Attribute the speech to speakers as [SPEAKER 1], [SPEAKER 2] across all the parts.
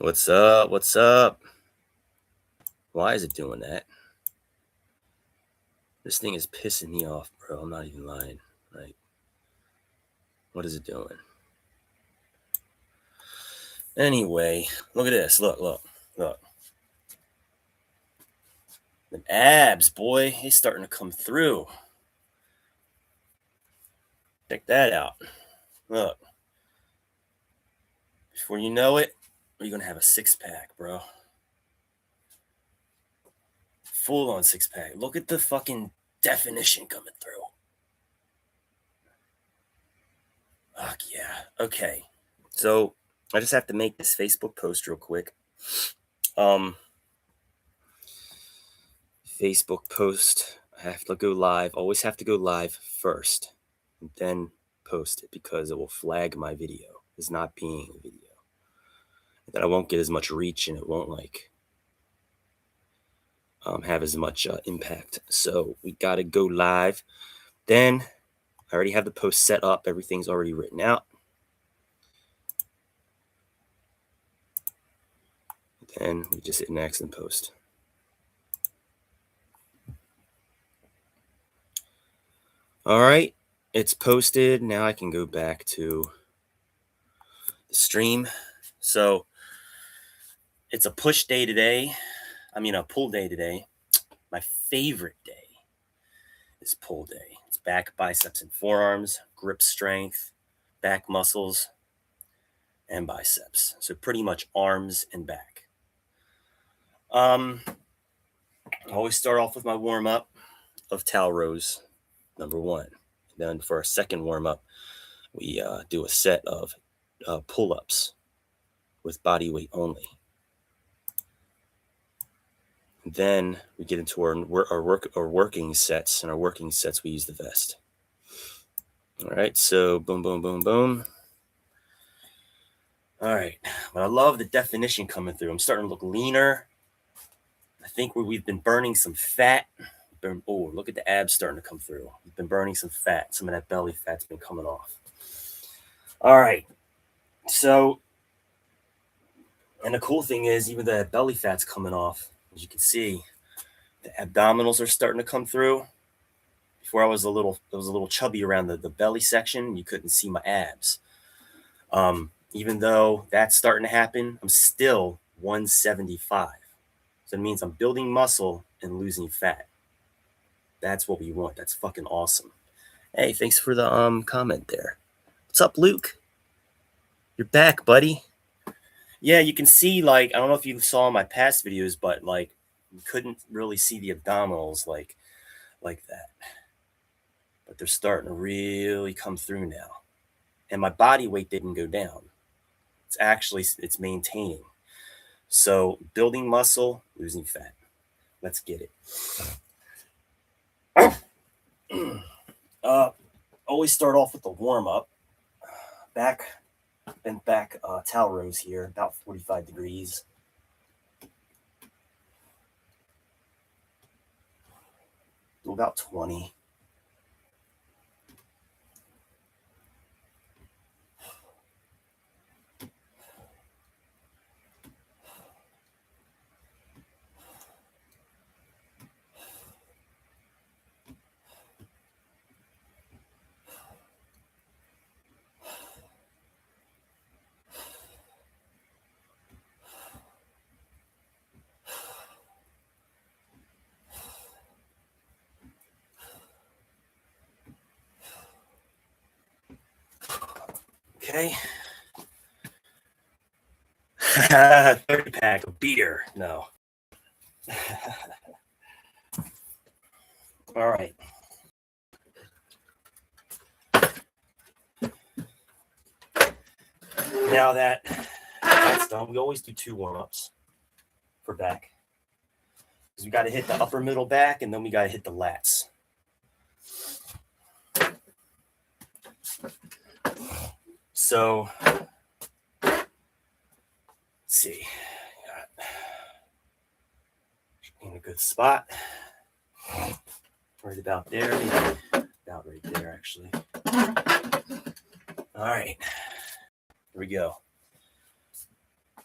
[SPEAKER 1] What's up? What's up? Why is it doing that? This thing is pissing me off, bro. I'm not even lying. Like, what is it doing? Anyway, look at this. Look. The abs, boy, he's starting to come through. Check that out. Look. Before you know it, you're going to have a six-pack, bro. Full-on six-pack. Look at the fucking definition coming through. Fuck yeah. Okay. So, I just have to make this Facebook post real quick. Facebook post. I have to go live. Always have to go live first, and then post it because it will flag my video as not being a video. And then I won't get as much reach, and it won't have as much impact. So we got to go live. Then I already have the post set up. Everything's already written out. Then we just hit next and post. All right, it's posted. Now I can go back to the stream. So it's a push day today. A pull day today. My favorite day is pull day. It's back, biceps, and forearms, grip strength, back muscles, and biceps. So pretty much arms and back. I always start off with my warm-up of towel rows, number one. Then for our second warm-up, we do a set of pull-ups with body weight only. Then we get into our working sets. And our working sets, we use the vest. All right, so boom, boom, boom, boom. All right, but I love the definition coming through. I'm starting to look leaner. I think we've been burning some fat. Oh, look at the abs starting to come through. We've been burning some fat. Some of that belly fat's been coming off. All right, so, and the cool thing is, even the belly fat's coming off. As you can see, the abdominals are starting to come through. Before I was a little chubby around the belly section. You couldn't see my abs. Even though that's starting to happen, I'm still 175. So it means I'm building muscle and losing fat. That's what we want. That's fucking awesome. Hey, thanks for the comment there. What's up, Luke? You're back, buddy. Yeah, you can see, I don't know if you saw my past videos, but you couldn't really see the abdominals like that. But they're starting to really come through now. And my body weight didn't go down. It's maintaining. So building muscle, losing fat. Let's get it. Always start off with the warm-up. Back towel rows here, about 45 degrees. Do about 20. Okay. 30-pack of beer. No. All right. Now that's done, we always do 2 warm-ups for back. Because we got to hit the upper middle back, and then we got to hit the lats. So, let's see. Got in a good spot. Right about there. Maybe about right there, actually. All right. Here we go.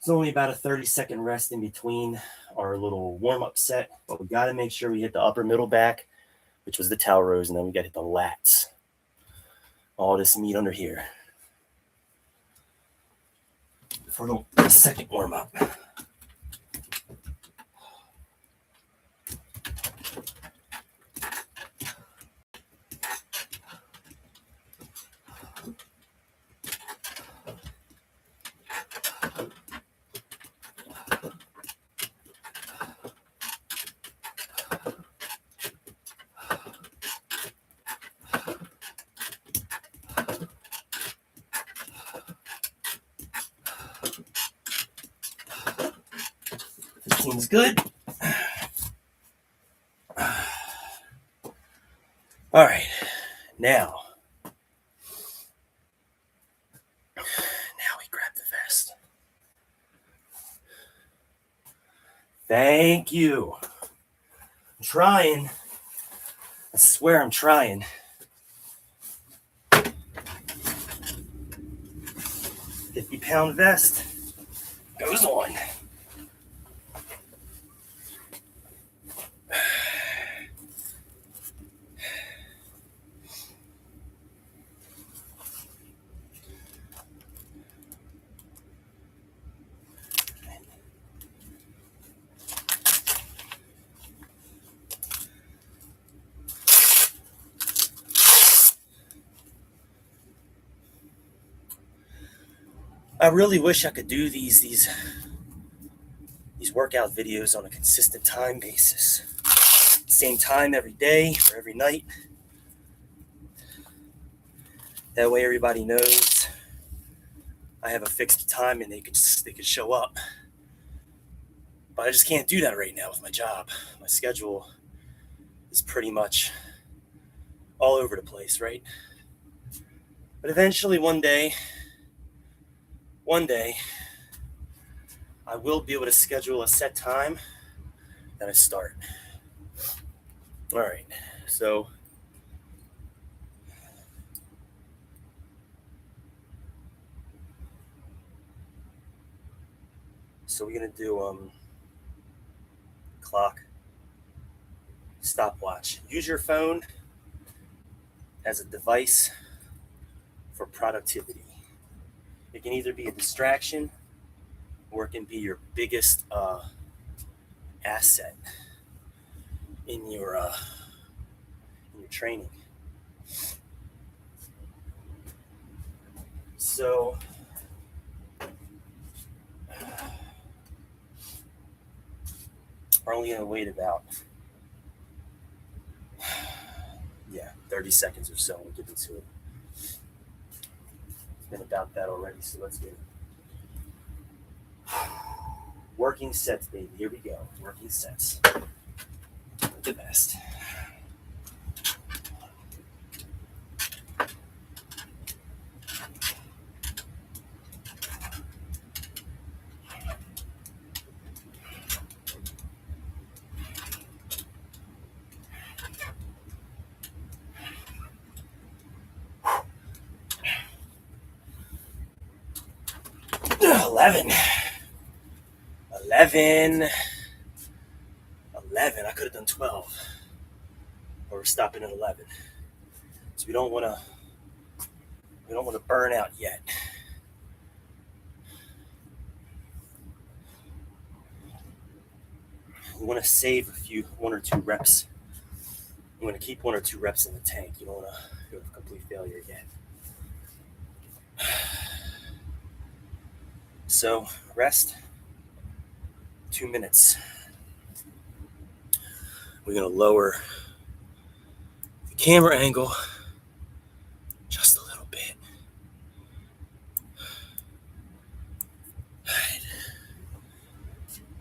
[SPEAKER 1] It's only about a 30-second rest in between our little warm-up set, but we got to make sure we hit the upper middle back, which was the towel rows, and then we got to hit the lats. All this meat under here for the second warm-up. 15's good. All right, now we grab the vest. Thank you. I'm trying. I swear I'm trying. 50-pound vest goes on. I really wish I could do these workout videos on a consistent time basis. Same time every day or every night. That way everybody knows I have a fixed time and they could show up. But I just can't do that right now with my job. My schedule is pretty much all over the place, right? But eventually one day, I will be able to schedule a set time that I start. All right, so we're gonna do clock, stopwatch. Use your phone as a device for productivity. It can either be a distraction or it can be your biggest asset in your training. So we're only going to wait about 30 seconds or so. We'll get into it. It's been about that already, so let's get it. Working sets, baby. Here we go. Working sets. The best. Eleven. I could have done 12. But we're stopping at 11. So we don't want to burn out yet. We want to save one or two reps. You want to keep 1 or 2 reps in the tank. You don't want to go for complete failure yet. So rest, 2 minutes. We're going to lower the camera angle just a little bit.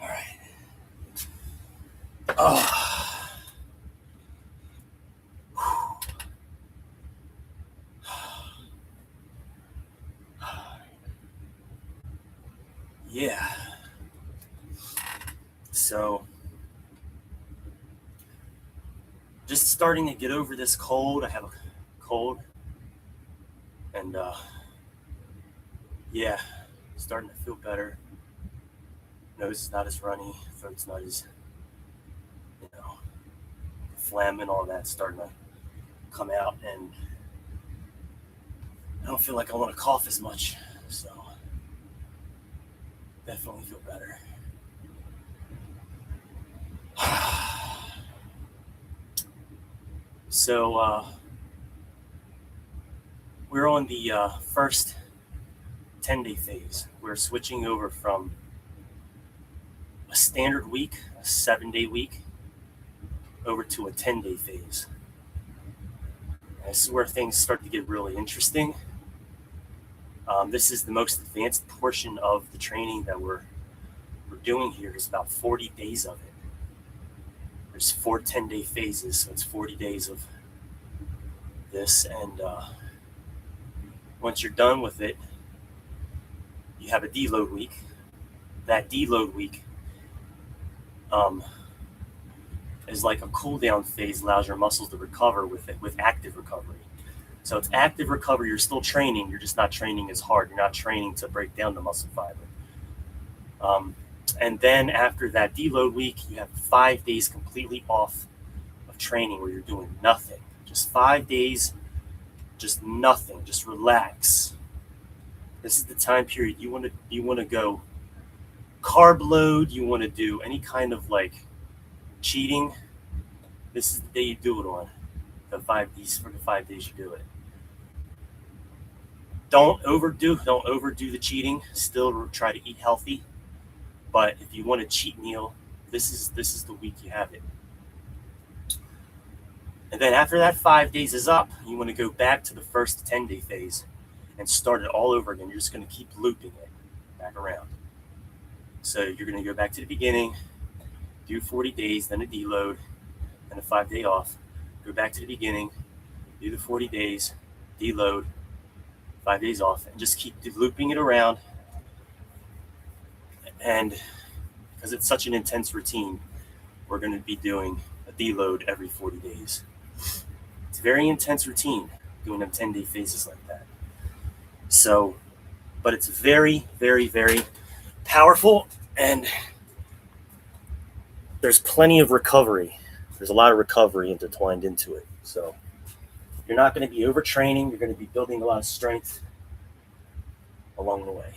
[SPEAKER 1] All right. Oh. Yeah. So just starting to get over this cold. I have a cold. And starting to feel better. Nose is not as runny, throat's not as, phlegm and all that starting to come out, and I don't feel like I want to cough as much, so definitely feel better. So we're on the first 10-day phase. We're switching over from a standard week, a 7-day week, over to a 10-day phase. And this is where things start to get really interesting. This is the most advanced portion of the training that we're doing here. Is about 40 days of it. There's 4 10-day phases, so it's 40 days of this, and once you're done with it, you have a deload week. That deload week is like a cool down phase, allows your muscles to recover with active recovery. So it's active recovery. You're still training. You're just not training as hard. You're not training to break down the muscle fiber. And then after that deload week, you have 5 days completely off of training where you're doing nothing. Just 5 days, just nothing. Just relax. This is the time period you want to go carb load. You want to do any kind of like cheating. This is the day you do it on. For the 5 days you do it. Don't overdo the cheating. Still try to eat healthy. But if you want a cheat meal, this is the week you have it. And then after that 5 days is up, you want to go back to the first 10-day phase and start it all over again. You're just going to keep looping it back around. So you're going to go back to the beginning, do 40 days, then a deload, and a 5-day off. Go back to the beginning, do the 40 days, deload, 5 days off, and just keep looping it around. And because it's such an intense routine, we're going to be doing a deload every 40 days. It's a very intense routine, doing them 10-day phases like that. So, but it's very, very, very powerful, and there's plenty of recovery. There's a lot of recovery intertwined into it. So you're not going to be overtraining. You're going to be building a lot of strength along the way.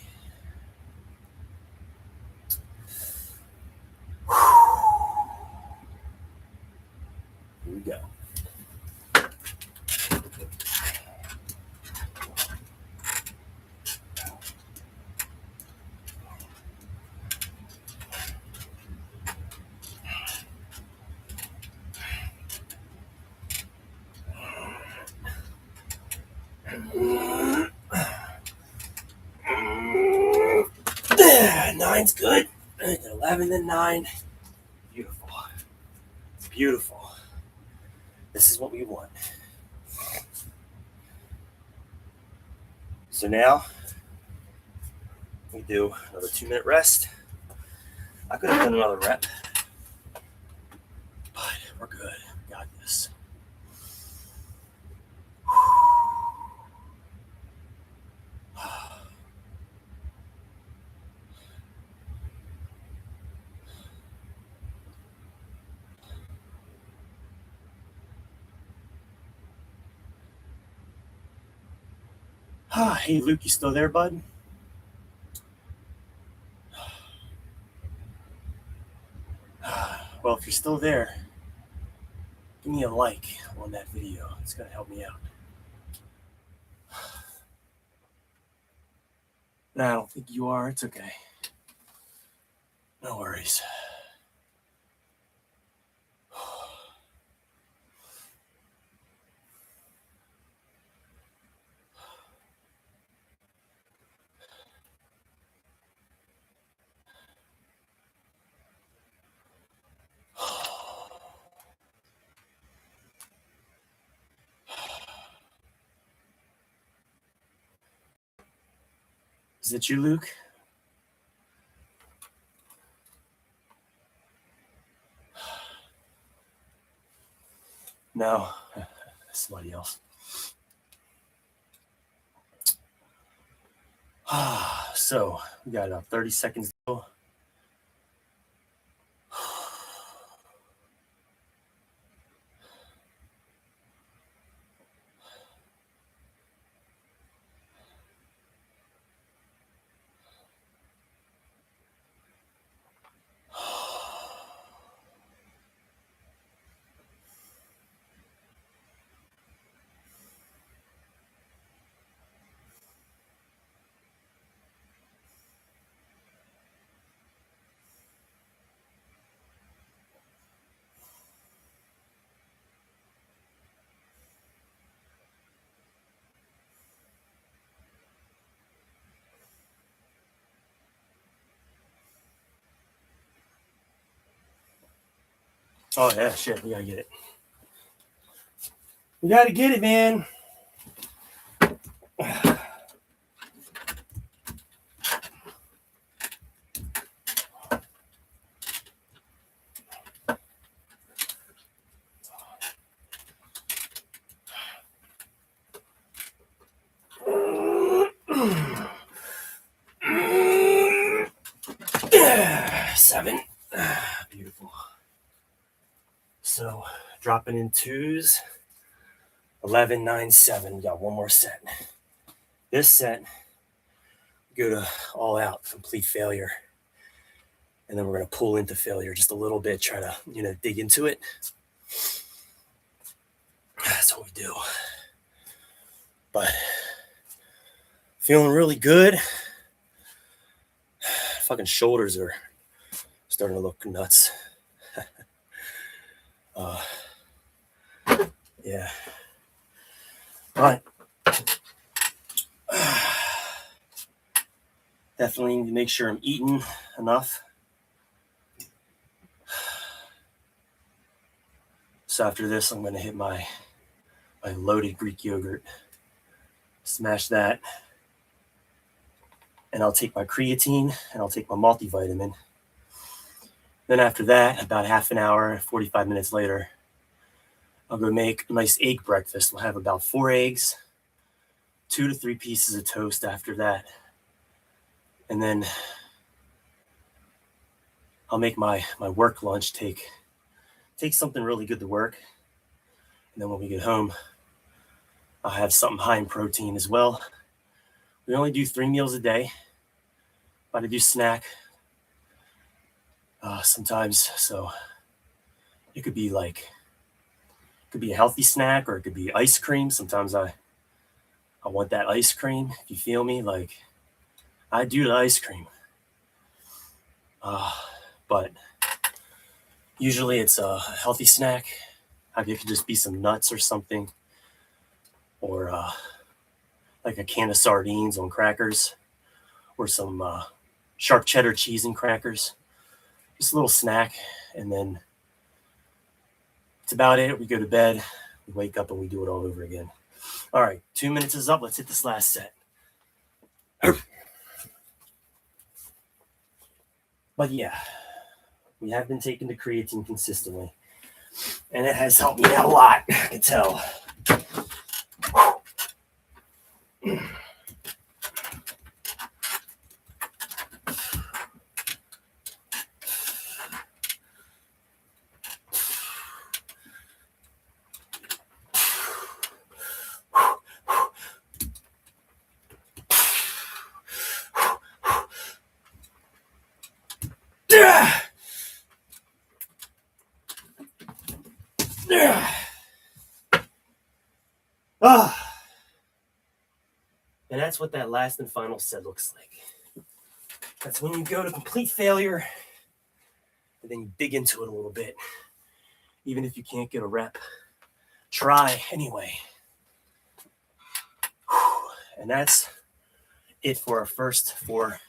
[SPEAKER 1] Here we go. Nine's good. 11, then 9. Beautiful. Beautiful. This is what we want. So now we do another 2-minute rest. I could have done another rep, but we're good. Got this. Hey, Luke, you still there, bud? Well, if you're still there, give me a like on that video. It's going to help me out. No, I don't think you are. It's okay. No worries. Is it you, Luke? No, somebody else. So we got about 30 seconds to go. Oh yeah, shit, we gotta get it. We gotta get it, man. 7. Beautiful. So dropping in twos. 11, 9, 7. We got one more set. This set, go to all out, complete failure. And then we're going to pull into failure just a little bit, try to, dig into it. That's what we do. But feeling really good. Fucking shoulders are starting to look nuts. Yeah. But definitely need to make sure I'm eating enough. So after this, I'm going to hit my loaded Greek yogurt. Smash that. And I'll take my creatine and I'll take my multivitamin. Then after that, about half an hour, 45 minutes later, I'll go make a nice egg breakfast. We'll have about 4 eggs, 2 to 3 pieces of toast after that. And then I'll make my work lunch, take something really good to work. And then when we get home, I'll have something high in protein as well. We only do 3 meals a day, but I do snack sometimes. So it could be a healthy snack, or it could be ice cream. Sometimes I want that ice cream. If you feel me, like I do the ice cream. But usually it's a healthy snack. It could just be some nuts or something, or like a can of sardines on crackers, or some sharp cheddar cheese and crackers. Just a little snack, and then that's about it. We go to bed, we wake up, and we do it all over again. All right, 2 minutes is up. Let's hit this last set. But yeah, we have been taking the creatine consistently, and it has helped me out a lot, I can tell. And that's what that last and final set looks like. That's when you go to complete failure, and then you dig into it a little bit. Even if you can't get a rep, try anyway. And that's it for our first 4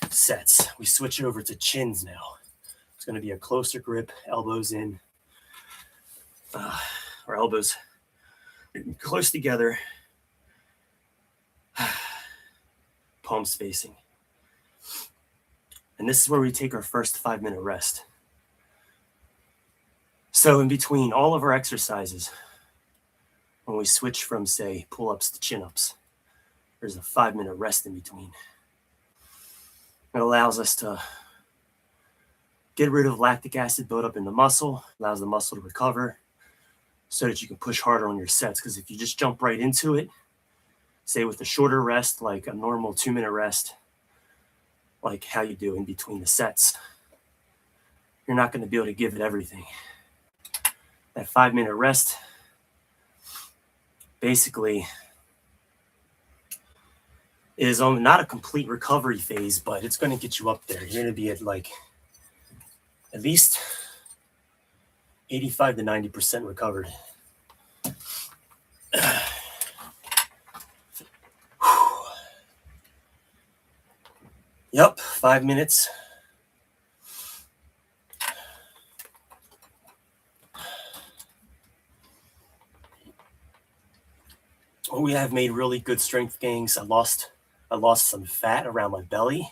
[SPEAKER 1] sets. We switch over to chins now. It's going to be a closer grip, elbows in, our elbows close together, palms facing. And this is where we take our first 5-minute rest. So in between all of our exercises, when we switch from, say, pull-ups to chin-ups, there's a 5-minute rest in between. It allows us to get rid of lactic acid buildup in the muscle, allows the muscle to recover so that you can push harder on your sets. Because if you just jump right into it, say with a shorter rest, like a normal 2-minute rest, like how you do in between the sets, you're not going to be able to give it everything. That 5-minute rest basically is not a complete recovery phase, but it's going to get you up there. You're going to be at like at least 85 to 90% recovered. Yep, 5 minutes. we have made really good strength gains. I lost some fat around my belly.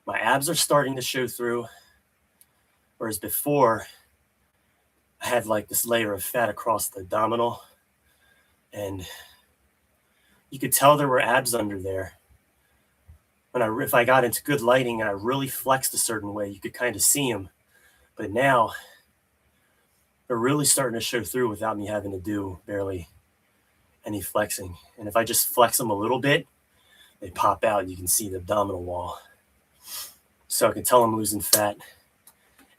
[SPEAKER 1] My abs are starting to show through. Whereas before, I had like this layer of fat across the abdominal. And you could tell there were abs under there. If I got into good lighting and I really flexed a certain way, you could kind of see them. But now, they're really starting to show through without me having to do barely any flexing. And if I just flex them a little bit, they pop out. You can see the abdominal wall. So I can tell I'm losing fat.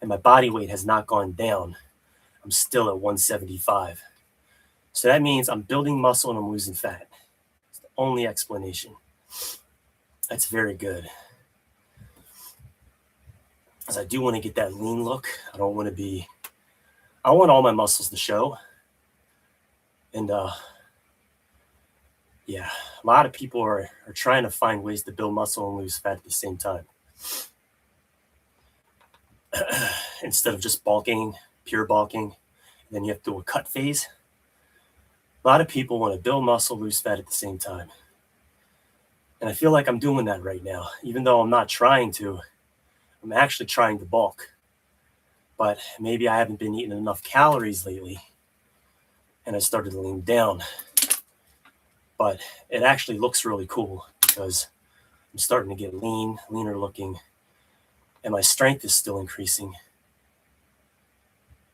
[SPEAKER 1] And my body weight has not gone down. I'm still at 175. So that means I'm building muscle and I'm losing fat. It's the only explanation. That's very good. Because I do want to get that lean look. I want all my muscles to show. And yeah, a lot of people are trying to find ways to build muscle and lose fat at the same time. Instead of just bulking, pure bulking, then you have to do a cut phase. A lot of people want to build muscle, lose fat at the same time. And I feel like I'm doing that right now. Even though I'm not trying to, I'm actually trying to bulk. But maybe I haven't been eating enough calories lately. And I started to lean down. But it actually looks really cool because I'm starting to get leaner looking. And my strength is still increasing.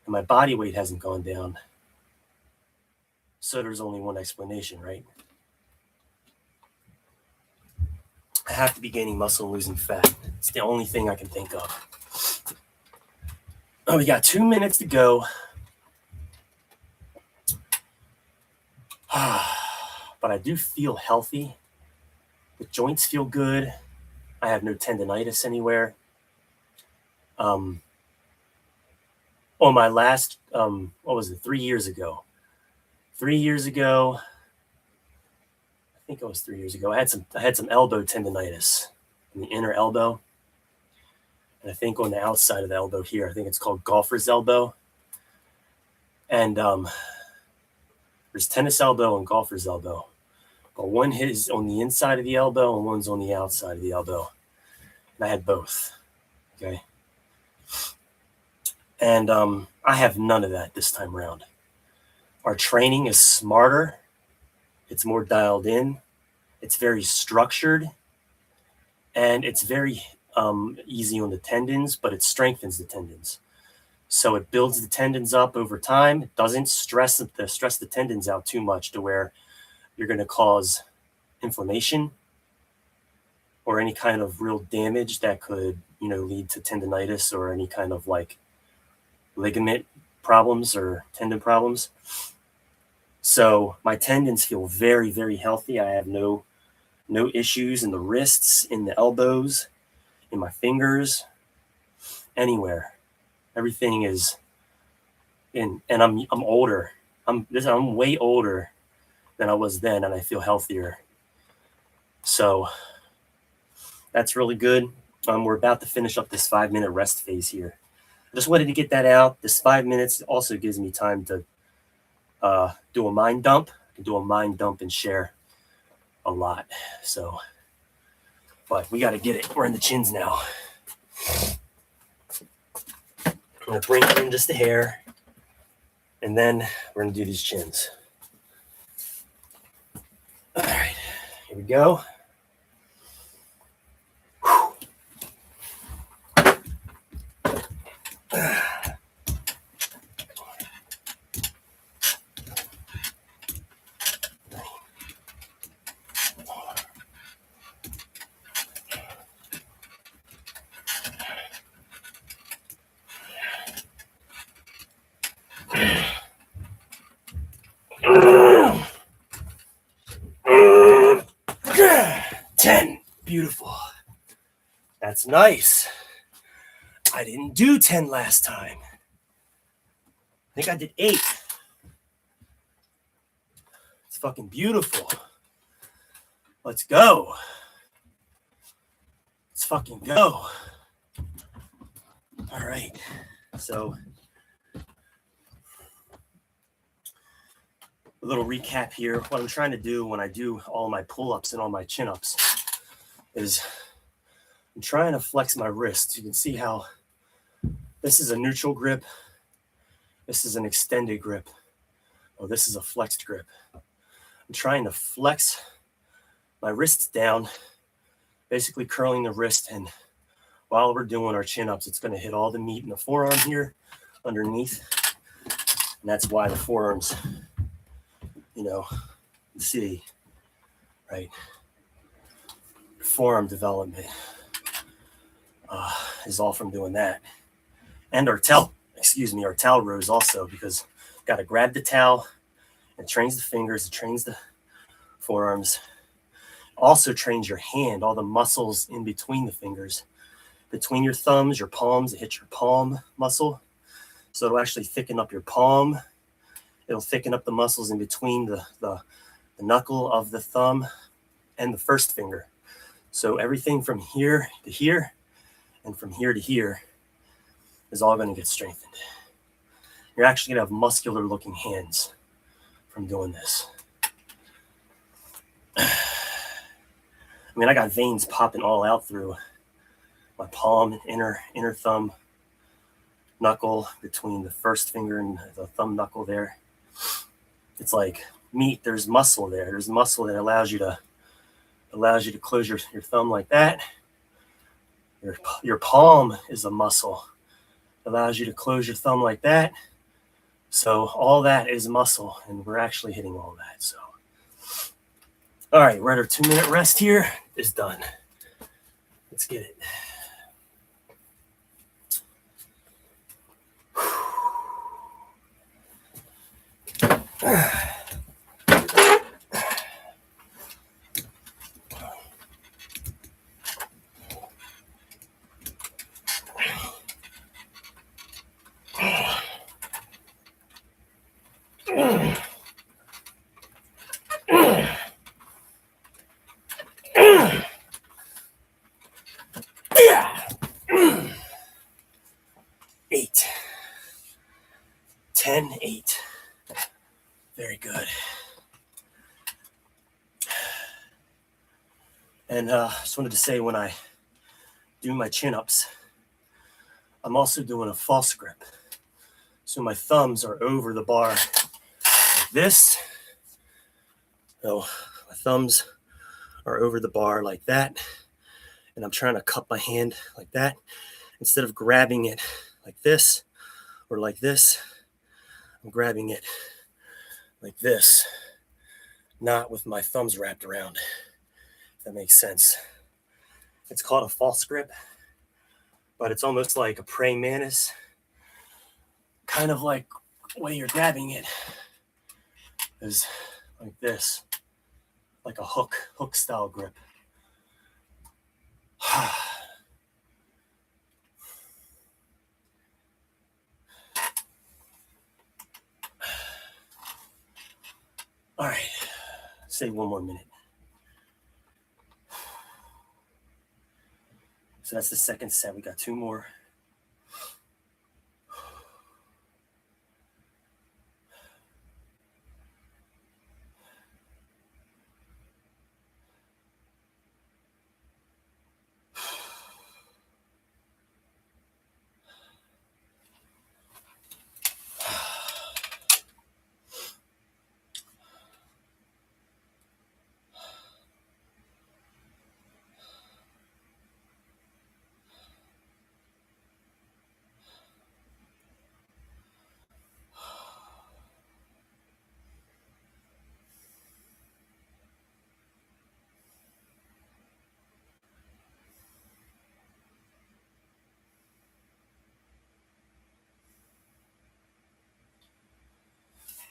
[SPEAKER 1] And my body weight hasn't gone down. So there's only one explanation, right? I have to be gaining muscle and losing fat. It's the only thing I can think of. Oh, we got 2 minutes to go. But I do feel healthy. The joints feel good. I have no tendonitis anywhere. On my last, 3 years ago? 3 years ago, I think it was 3 years ago, I had some elbow tendonitis in the inner elbow. And I think on the outside of the elbow here, I think it's called golfer's elbow. And there's tennis elbow and golfer's elbow. But one is on the inside of the elbow and one's on the outside of the elbow. And I had both. Okay. And I have none of that this time around. Our training is smarter. It's more dialed in. It's very structured. And it's very easy on the tendons, but it strengthens the tendons. So it builds the tendons up over time. It doesn't stress the tendons out too much to where you're going to cause inflammation or any kind of real damage that could, lead to tendonitis or any kind of like ligament problems or tendon problems. So my tendons feel very, very healthy. I have no issues in the wrists, in the elbows, in my fingers, anywhere. Everything is in, and I'm older. I'm way older than I was then, and I feel healthier. So that's really good. We're about to finish up this 5-minute rest phase here. I just wanted to get that out. This 5 minutes also gives me time to do a mind dump. I can do a mind dump and share a lot. So, but we got to get it. We're in the chins now. I'm going to bring it in just a hair. And then we're going to do these chins. All right. Here we go. 10. Beautiful. That's nice. I didn't do 10 last time. I think I did 8. It's fucking beautiful. Let's go. Let's fucking go. All right. So A little recap here. What I'm trying to do when I do all my pull-ups and all my chin-ups is I'm trying to flex my wrists. You can see how this is a neutral grip. This is an extended grip. Oh, this is a flexed grip. I'm trying to flex my wrists down, basically curling the wrist. And while we're doing our chin-ups, it's going to hit all the meat in the forearm here underneath. And that's why the forearms, see, right? Forearm development is all from doing that. And our towel rows also, because you got to grab the towel. It trains the fingers, it trains the forearms. Also trains your hand, all the muscles in between the fingers. Between your thumbs, your palms, it hits your palm muscle. So it'll actually thicken up your palm. It'll thicken up the muscles in between the knuckle of the thumb and the first finger. So everything from here to here and from here to here is all going to get strengthened. You're actually going to have muscular looking hands from doing this. I mean, I got veins popping all out through my palm and inner thumb knuckle between the first finger and the thumb knuckle there. It's like meat. There's muscle there. There's muscle that allows you to close your thumb like that. Your palm is a muscle. It allows you to close your thumb like that. So all that is muscle, and we're actually hitting all that. So, all right, we're at our 2-minute rest here. It's done. Let's get it. Eight. 10, 8. Very good. And just wanted to say, when I do my chin-ups, I'm also doing a false grip. So my thumbs are over the bar like this. So my thumbs are over the bar like that. And I'm trying to cup my hand like that. Instead of grabbing it like this or like this, I'm grabbing it like this, not with my thumbs wrapped around, if that makes sense. It's called a false grip, but it's almost like a praying mantis, kind of like the way you're grabbing it is like this, like a hook style grip. All right, say 1 more minute. So that's the second set. We got 2 more.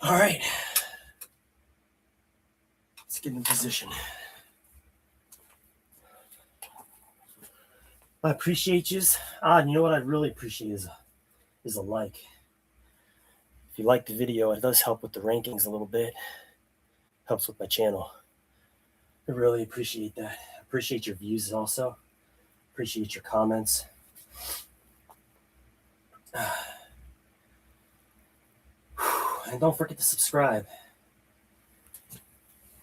[SPEAKER 1] All right, let's get in position. I appreciate yous. And you know what I'd really appreciate is a like. If you like the video, it does help with the rankings a little bit. Helps with my channel. I really appreciate that. Appreciate your views also. Appreciate your comments. And don't forget to subscribe.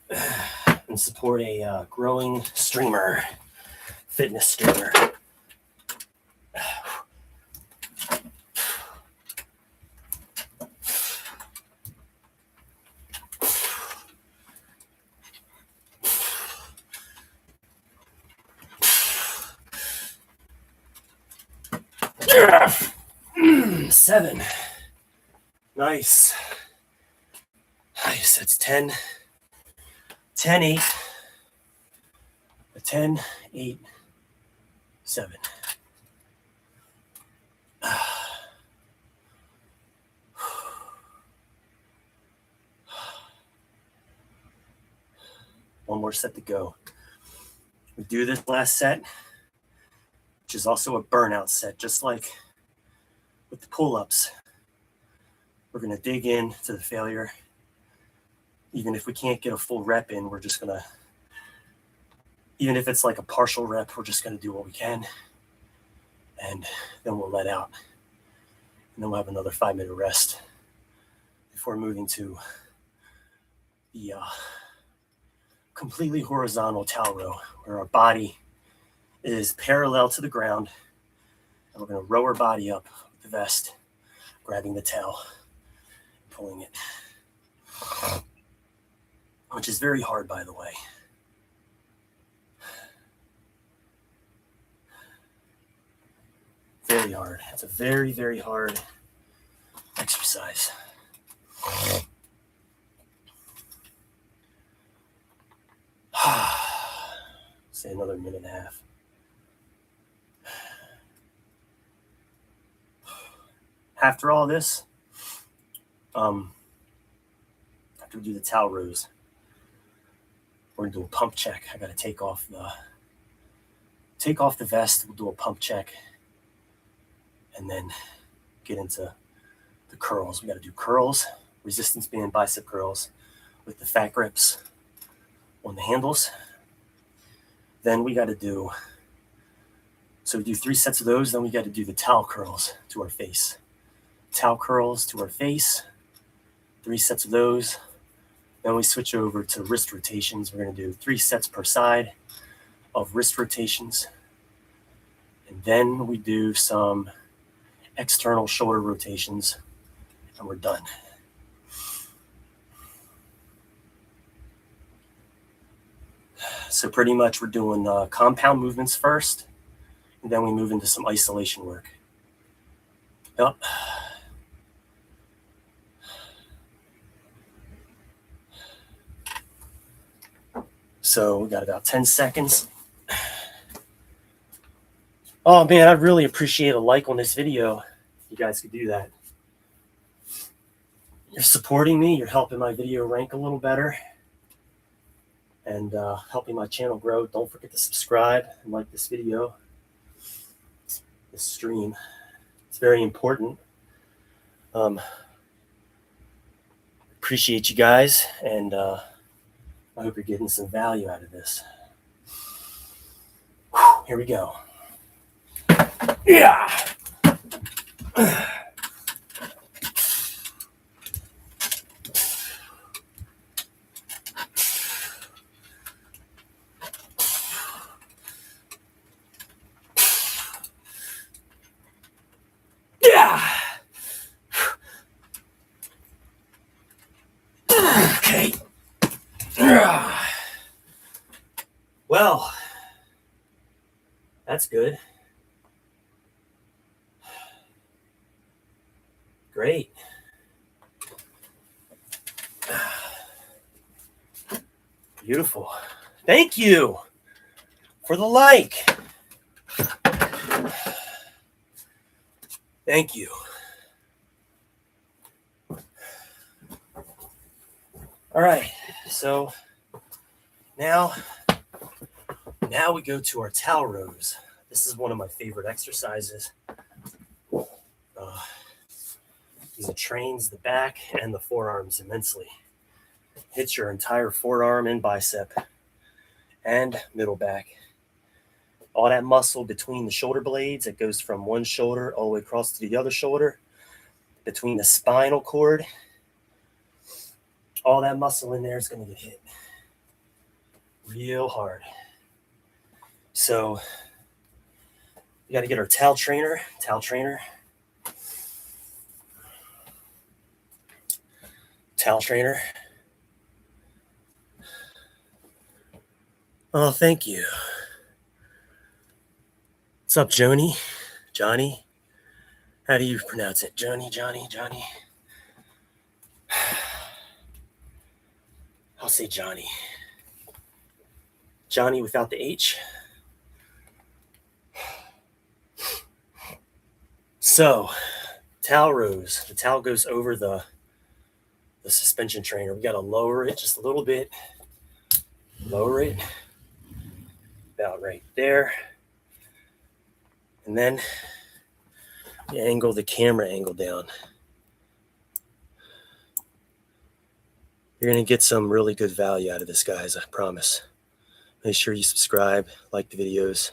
[SPEAKER 1] and support a growing streamer, fitness streamer. Seven. Nice. Nice. That's 10. 10, 8. 10, 8, 7. One more set to go. We do this last set, which is also a burnout set, just like with the pull-ups. We're going to dig in to the failure. Even if we can't get a full rep in, we're just going to, even if it's like a partial rep, we're just going to do what we can. And then we'll let out. And then we'll have another 5-minute rest before moving to the completely horizontal towel row, where our body is parallel to the ground. And we're going to row our body up with the vest, grabbing the towel, pulling it. Which is very hard, by the way. Very hard. It's a very, very hard exercise. Say another minute and a half. After all this, after we do the towel rows, we're gonna do a pump check. I gotta take off the vest. We'll do a pump check, and then get into the curls. We gotta do curls, resistance band bicep curls with the fat grips on the handles. Then we gotta do, so we do 3 sets of those. Then we gotta do the towel curls to our face. Towel curls to our face, 3 sets of those. Then we switch over to wrist rotations. We're going to do 3 sets per side of wrist rotations. And then we do some external shoulder rotations, and we're done. So pretty much we're doing compound movements first, and then we move into some isolation work. Yep. So we got about 10 seconds. Oh man, I'd really appreciate a like on this video. You guys could do that. You're supporting me. You're helping my video rank a little better and helping my channel grow. Don't forget to subscribe and like this video, this stream. It's very important. Appreciate you guys, and I hope you're getting some value out of this. Whew, here we go. Yeah. Yeah. Okay. Well, that's good. Great. Beautiful. Thank you for the like. Thank you. All right. So now we go to our towel rows. This is one of my favorite exercises. It trains the back and the forearms immensely. Hits your entire forearm and bicep and middle back. All that muscle between the shoulder blades, it goes from one shoulder all the way across to the other shoulder, between the spinal cord. All that muscle in there is going to get hit. real hard. So we got to get our towel trainer. Oh, thank you. What's up, Johnny? How do you pronounce it? Johnny. I'll say Johnny. Johnny without the H. So, towel rows. The towel goes over the suspension trainer. We got to lower it just a little bit. Lower it about right there. And then you angle the camera angle down. You're going to get some really good value out of this, guys, I promise. Make sure you subscribe, like the videos.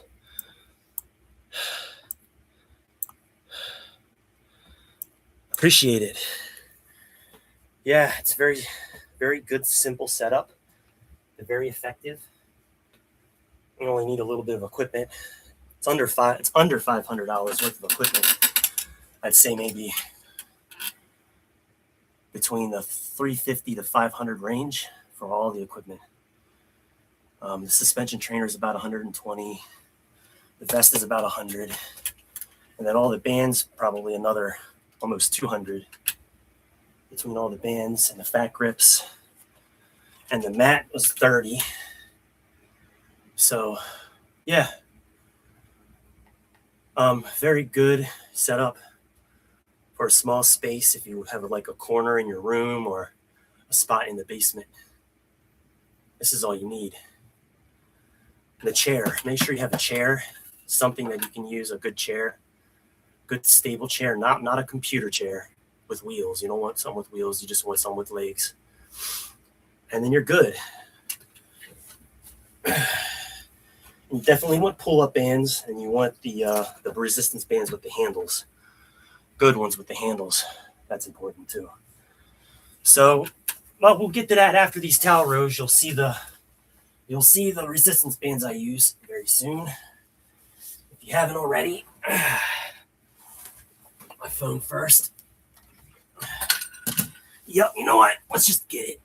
[SPEAKER 1] Appreciate it. Yeah, it's very, very good, simple setup. Very effective. You only need a little bit of equipment. It's under $500 worth of equipment. I'd say maybe between the $350 to $500 range for all the equipment. The suspension trainer is about $120. The vest is about $100, and then all the bands probably another almost $200 between all the bands and the fat grips. And the mat was $30. So, yeah. Very good setup for a small space if you have like a corner in your room or a spot in the basement. This is all you need. And the chair. Make sure you have a chair, something that you can use, a good chair, good stable chair, not a computer chair with wheels. You don't want some with wheels. You just want some with legs. And then you're good. You definitely want pull-up bands, and you want the resistance bands with the handles. Good ones with the handles. That's important too. So, well, we'll get to that after these towel rows. You'll see the resistance bands I use very soon. If you haven't already, my phone first. Yep, you know what? Let's just get it.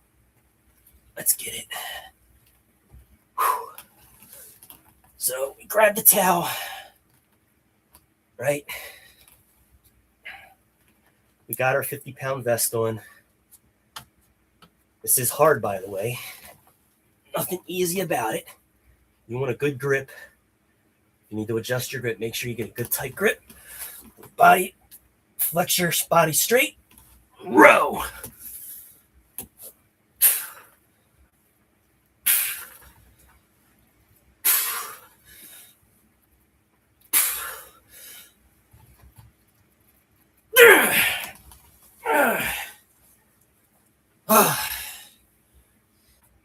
[SPEAKER 1] Let's get it. Whew. So we grab the towel, right? We got our 50-pound vest on. This is hard, by the way. Nothing easy about it. You want a good grip. You need to adjust your grip. Make sure you get a good tight grip. Body, flex your body straight. Row.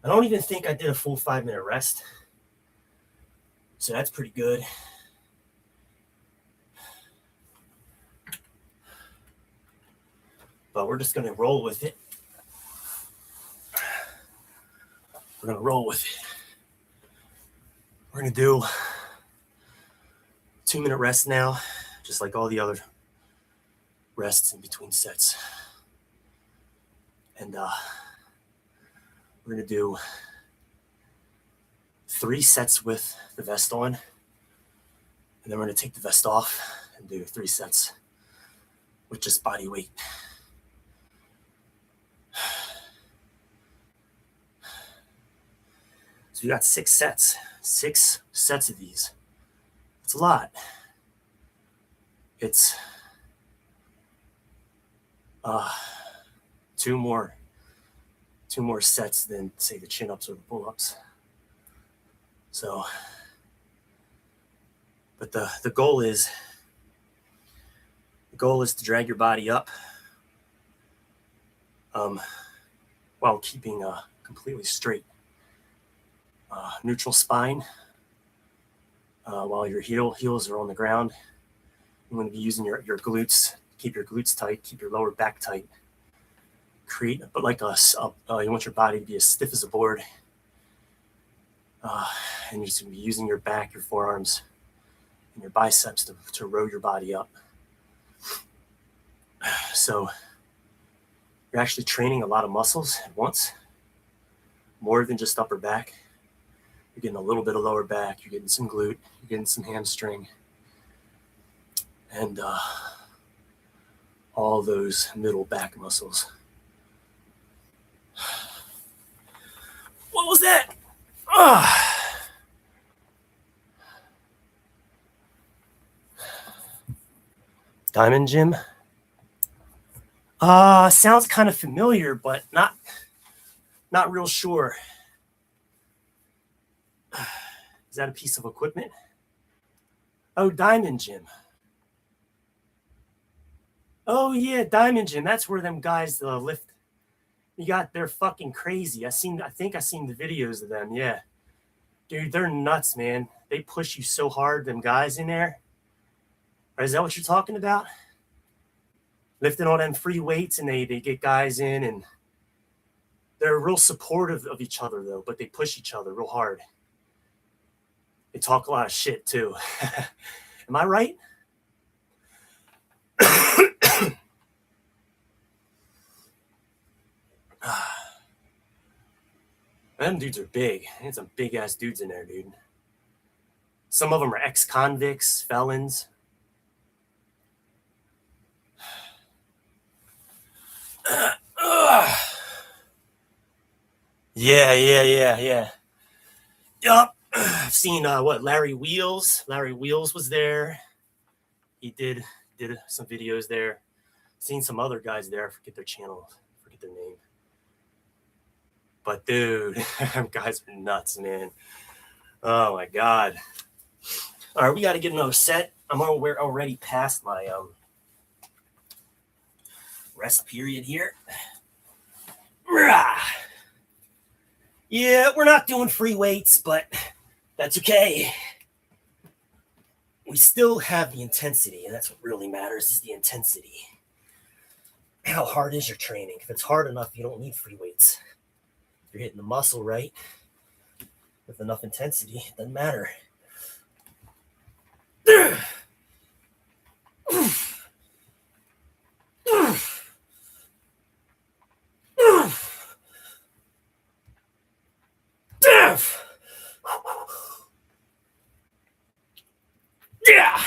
[SPEAKER 1] I don't even think I did a full 5-minute rest. So that's pretty good. But we're just going to roll with it. We're going to roll with it. We're going to do 2-minute rest now, just like all the other rests in between sets. And we're going to do 3 sets with the vest on. And then we're going to take the vest off and do 3 sets with just body weight. So you got 6 sets. 6 sets of these. It's a lot. It's 2 more sets than, say, the chin-ups or the pull-ups. So, but the goal is to drag your body up while keeping completely straight. Neutral spine while your heels are on the ground. You want to be using your glutes. Keep your glutes tight. Keep your lower back tight. But like you want your body to be as stiff as a board.
[SPEAKER 2] And you're just going to be using your back, your forearms, and your biceps to row your body up. So you're actually training a lot of muscles at once, more than just upper back. You're getting a little bit of lower back, you're getting some glute, you're getting some hamstring, and all those middle back muscles. What was that? Diamond Gym? Sounds kind of familiar, but not real sure. Is that a piece of equipment? Oh, Diamond Gym. Oh yeah, Diamond Gym. That's where them guys lift. They're fucking crazy. I think I seen the videos of them. Yeah, dude, they're nuts, man. They push you so hard. Them guys in there. Or is that what you're talking about? Lifting all them free weights, and they get guys in, and they're real supportive of each other though. But they push each other real hard. They talk a lot of shit too. Am I right? Them dudes are big. There's some big ass dudes in there, dude. Some of them are ex-convicts, felons. Yeah. Yup. I've seen Larry Wheels. Larry Wheels was there. He did some videos there. Seen some other guys there. I forget their channel. Forget their name. But dude, guys are nuts, man. Oh my god. All right, we got to get another set. We're already past my rest period here. Yeah, we're not doing free weights, but that's okay. We still have the intensity, and that's what really matters, is the intensity. How hard is your training? If it's hard enough, you don't need free weights. If you're hitting the muscle right, with enough intensity, it doesn't matter. Yeah.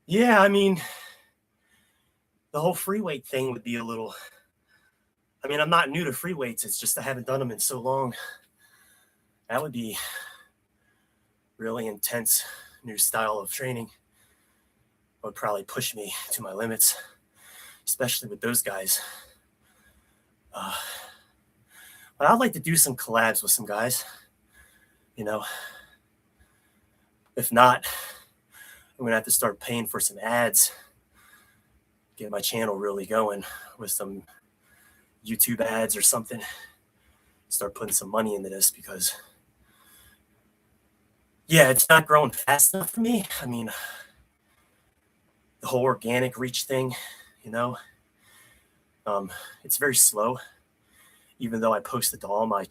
[SPEAKER 2] Yeah, I mean, the whole free weight thing would be a little. I mean, I'm not new to free weights. It's just I haven't done them in so long. That would be really intense new style of training. Would probably push me to my limits, especially with those guys. But I'd like to do some collabs with some guys. If not, I'm going to have to start paying for some ads, get my channel really going with some YouTube ads or something. Start putting some money into this because, yeah, it's not growing fast enough for me. I mean, the whole organic reach thing, it's very slow. Even though I post it to all my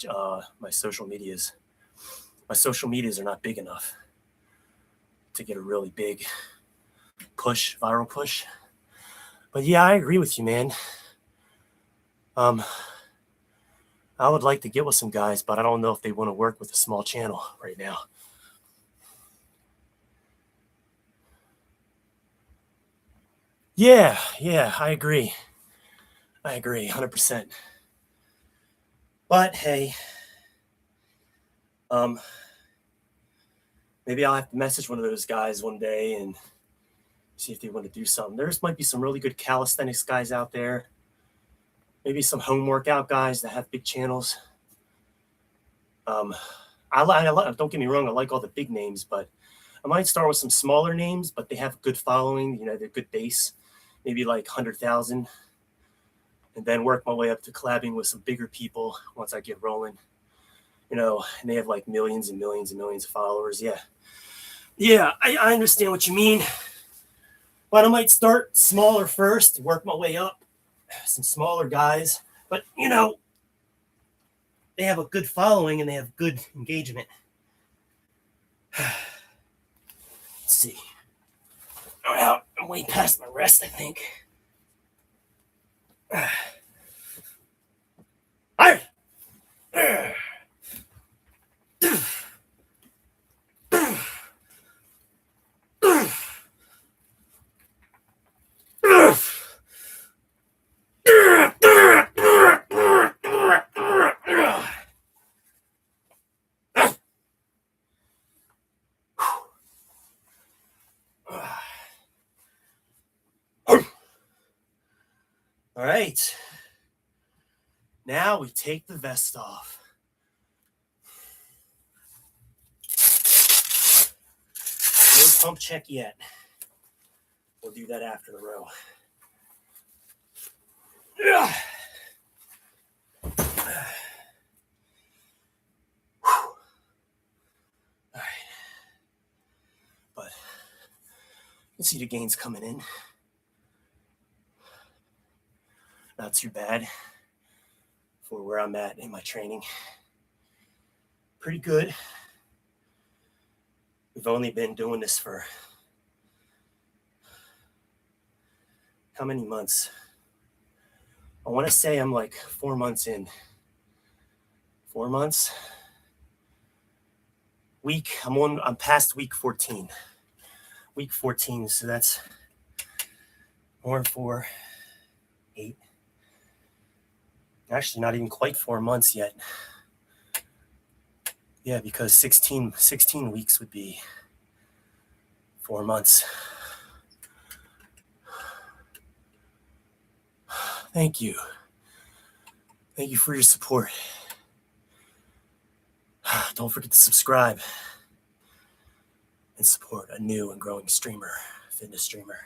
[SPEAKER 2] social medias, my social medias are not big enough to get a really big viral push. But yeah, I agree with you, man. I would like to get with some guys, but I don't know if they want to work with a small channel right now. Yeah, I agree. 100%. But hey, maybe I'll have to message one of those guys one day and see if they want to do something. There's might be some really good calisthenics guys out there. Maybe some home workout guys that have big channels. Don't get me wrong, I like all the big names, but I might start with some smaller names, but they have a good following. They're good base, maybe like 100,000 and then work my way up to collabing with some bigger people once I get rolling. You know, and they have like millions and millions and millions of followers. Yeah, I understand what you mean. But I might start smaller first, work my way up. Some smaller guys. But, you know, they have a good following and they have good engagement. Let's see. Well, I'm way past my rest, I think. All right. All right. Now we take the vest off. No pump check yet. We'll do that after the row. All right. But you can see the gains coming in. Not too bad for where I'm at in my training. Pretty good. We've only been doing this for how many months? I want to say I'm like 4 months in. 4 months. I'm past week 14. Week 14, so that's 4, 4, 8. Actually, not even quite 4 months yet. Yeah, because 16 weeks would be 4 months. Thank you. Thank you for your support. Don't forget to subscribe and support a new and growing streamer, fitness streamer.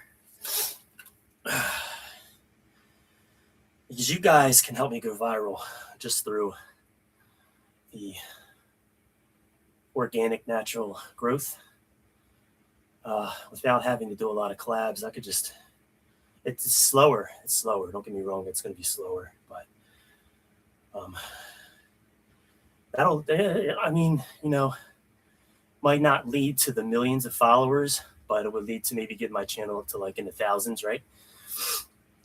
[SPEAKER 2] Because you guys can help me go viral just through the organic, natural growth. Without having to do a lot of collabs, I could just, it's slower. It's slower. Don't get me wrong. It's going to be slower, but I mean, you know, might not lead to the millions of followers, but it would lead to maybe get my channel up to like in the thousands, right?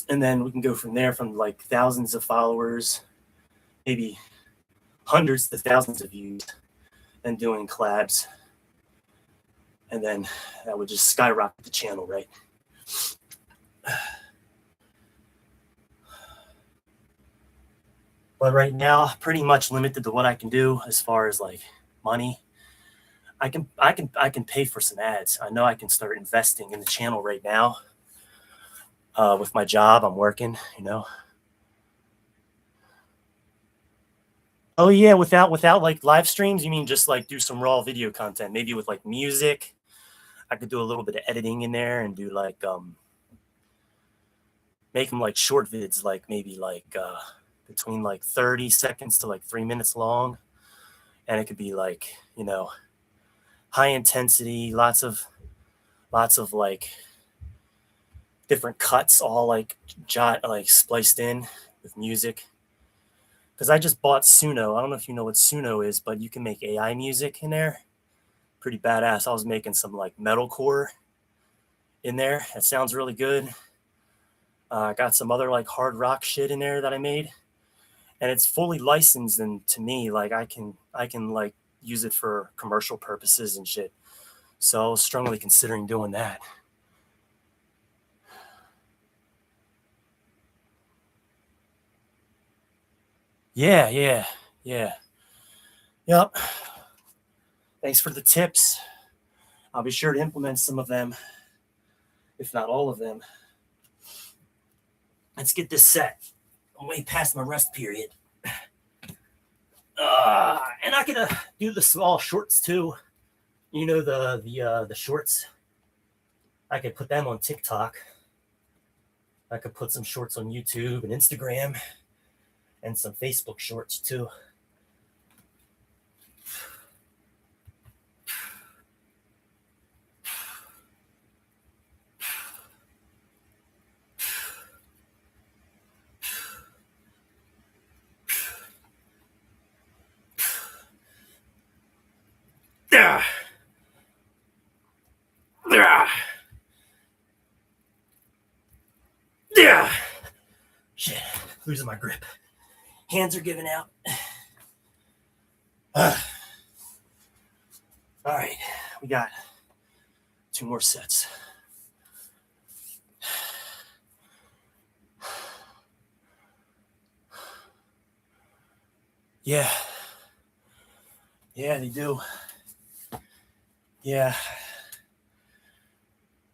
[SPEAKER 2] And then we can go from there, from like thousands of followers, maybe hundreds to thousands of views, and doing collabs. And then that would just skyrocket the channel, right? But right now, pretty much limited to what I can do as far as like money. I can pay for some ads. I know I can start investing in the channel right now. With my job, I'm working, you know. Oh yeah, without like live streams, you mean just like do some raw video content, maybe with like music. I could do a little bit of editing in there and do like make them like short vids, like maybe like between like 30 seconds to like 3 minutes long. And it could be like, you know, high intensity, lots of like different cuts, all like spliced in with music. Because I just bought Suno. I don't know if you know what Suno is, but you can make AI music in there. Pretty badass. I was making some like metalcore in there. It sounds really good. I got some other like hard rock shit in there that I made, and it's fully licensed. And to me, like I can like use it for commercial purposes and shit. So I was strongly considering doing that. Yeah. Yep. Thanks for the tips. I'll be sure to implement some of them, if not all of them. Let's get this set. I'm way past my rest period. And I could do the small shorts too. You know, the shorts. I could put them on TikTok. I could put some shorts on YouTube and Instagram and some Facebook shorts too. Shit, losing my grip. Hands are giving out. All right, we got 2 more sets. Yeah, they do. Yeah,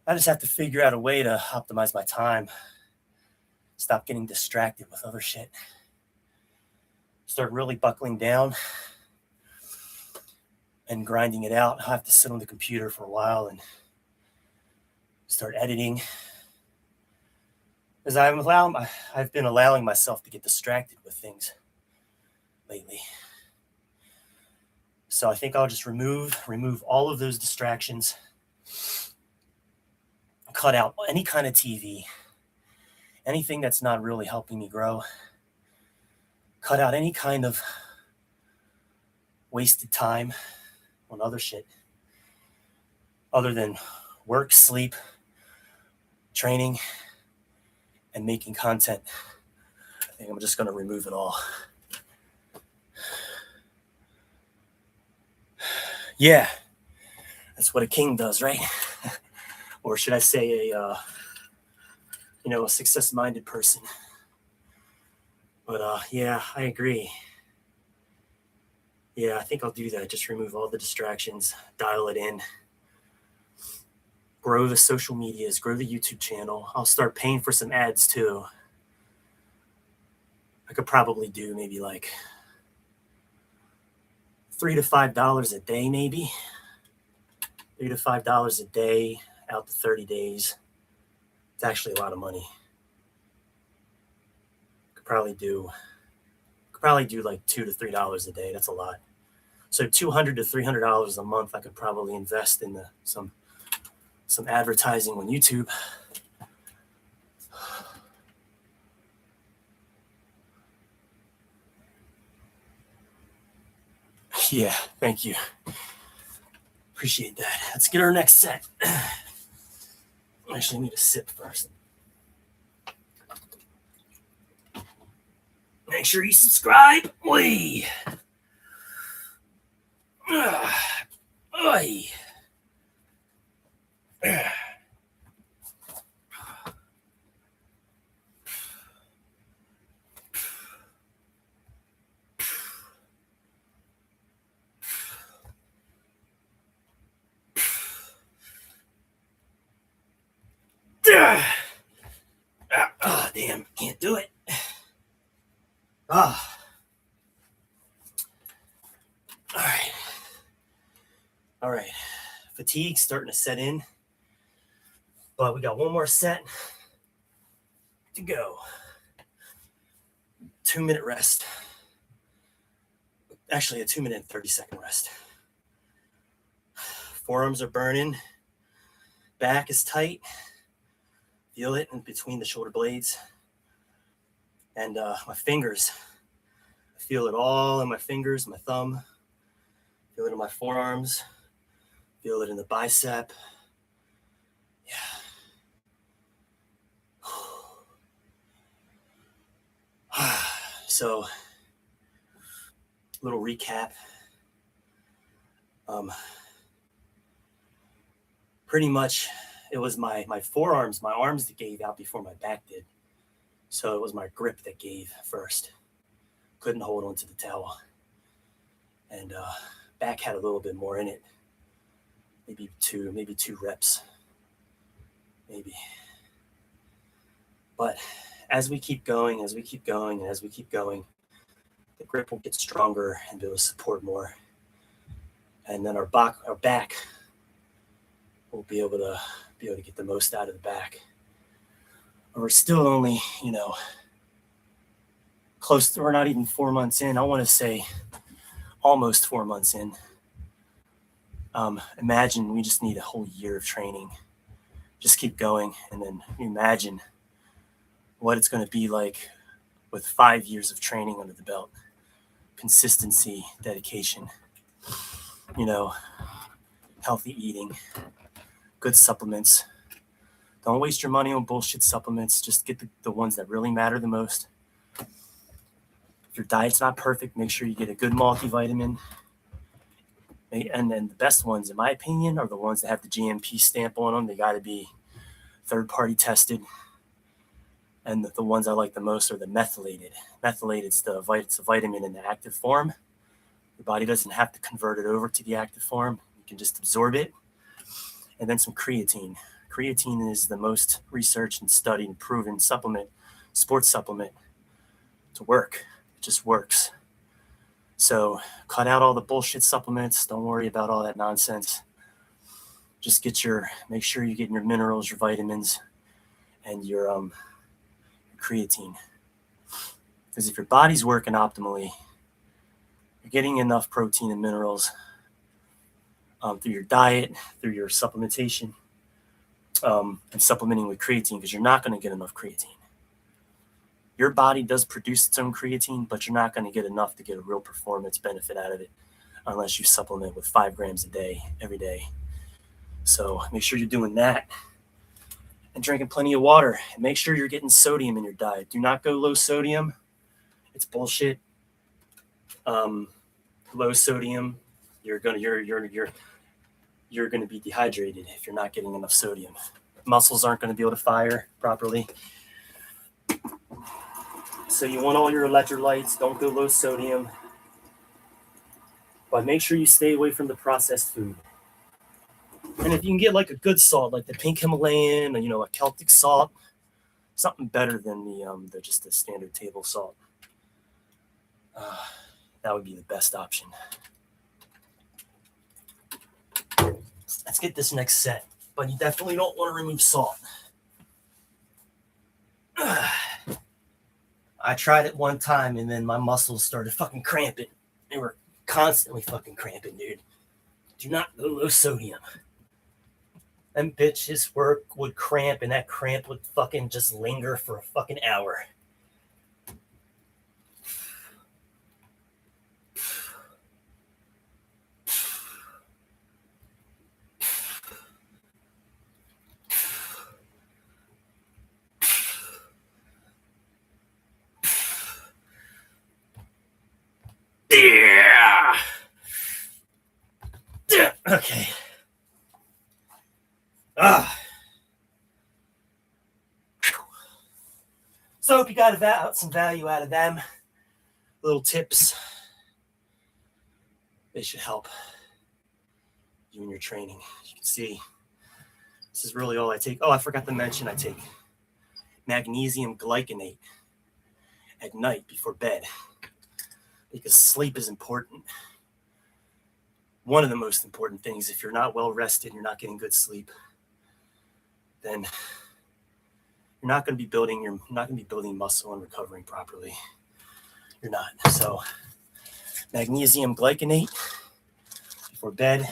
[SPEAKER 2] I just have to figure out a way to optimize my time. Stop getting distracted with other shit. Start really buckling down and grinding it out. I'll have to sit on the computer for a while and start editing. Because I've been allowing myself to get distracted with things lately. So I think I'll just remove all of those distractions. Cut out any kind of TV. Anything that's not really helping me grow. Cut out any kind of wasted time on other shit other than work, sleep, training, and making content. I think I'm just going to remove it all. Yeah, that's what a king does, right? Or should I say a success-minded person. But yeah, I agree. Yeah, I think I'll do that. Just remove all the distractions, dial it in, grow the social medias, grow the YouTube channel. I'll start paying for some ads too. I could probably do maybe like $3 to $5 a day, maybe. $3 to $5 a day out to 30 days. It's actually a lot of money. Could probably do like $2 to $3 a day. That's a lot. So $200 to $300 a month, I could probably invest in some advertising on YouTube. Yeah, thank you. Appreciate that. Let's get our next set. I actually need a sip first. Make sure you subscribe. Oi. Oi. Oh, damn, can't do it. Ah. All right. Fatigue's starting to set in, but we got one more set to go. 2-minute rest. Actually, a 2-minute and 30-second rest. Forearms are burning. Back is tight. Feel it in between the shoulder blades. And my fingers. I feel it all in my fingers, my thumb. Feel it in my forearms. Feel it in the bicep. Yeah. So, little recap. Pretty much, it was my forearms, my arms that gave out before my back did. So it was my grip that gave first. Couldn't hold onto the towel. And back had a little bit more in it. Maybe two reps. Maybe. But as we keep going, the grip will get stronger and be able to support more. And then our back will be able to get the most out of the back. we're still only, close to, we're not even 4 months in. I want to say almost 4 months in. Imagine we just need a whole year of training. Just keep going, and then imagine what it's going to be like with 5 years of training under the belt. Consistency, dedication, healthy eating, good supplements. Don't waste your money on bullshit supplements. Just get the ones that really matter the most. If your diet's not perfect, make sure you get a good multivitamin. And then the best ones, in my opinion, are the ones that have the GMP stamp on them. They got to be third-party tested. And the ones I like the most are the methylated. Methylated's it's a vitamin in the active form. Your body doesn't have to convert it over to the active form. You can just absorb it. And then some creatine. Creatine is the most researched and studied and proven supplement, sports supplement, to work. It just works. So cut out all the bullshit supplements. Don't worry about all that nonsense. Just make sure you're getting your minerals, your vitamins, and your creatine. Because if your body's working optimally, you're getting enough protein and minerals through your diet, through your supplementation, and supplementing with creatine, because you're not going to get enough creatine. Your body does produce its own creatine, but you're not going to get enough to get a real performance benefit out of it unless you supplement with 5 grams a day, every day. So make sure you're doing that and drinking plenty of water. And make sure you're getting sodium in your diet. Do not go low sodium. It's bullshit. Low sodium, you're gonna be dehydrated if you're not getting enough sodium. Muscles aren't going to be able to fire properly. So you want all your electrolytes. Don't go low sodium. But make sure you stay away from the processed food. And if you can get like a good salt, like the pink Himalayan, or, a Celtic salt, something better than the just the standard table salt, that would be the best option. Let's get this next set. But you definitely don't want to remove salt. I tried it one time, and then my muscles started fucking cramping. They were constantly fucking cramping, dude. Do not go low sodium. Them bitches would cramp, and that cramp would fucking just linger for a fucking hour. Yeah. Okay. So I hope you got some value out of them. Little tips. They should help you in your training. You can see this is really all I take. Oh, I forgot to mention I take magnesium glycinate at night before bed, because sleep is important. One of the most important things. If you're not well rested, you're not getting good sleep, then you're not going to be building muscle and recovering properly. You're not. So magnesium glycinate before bed.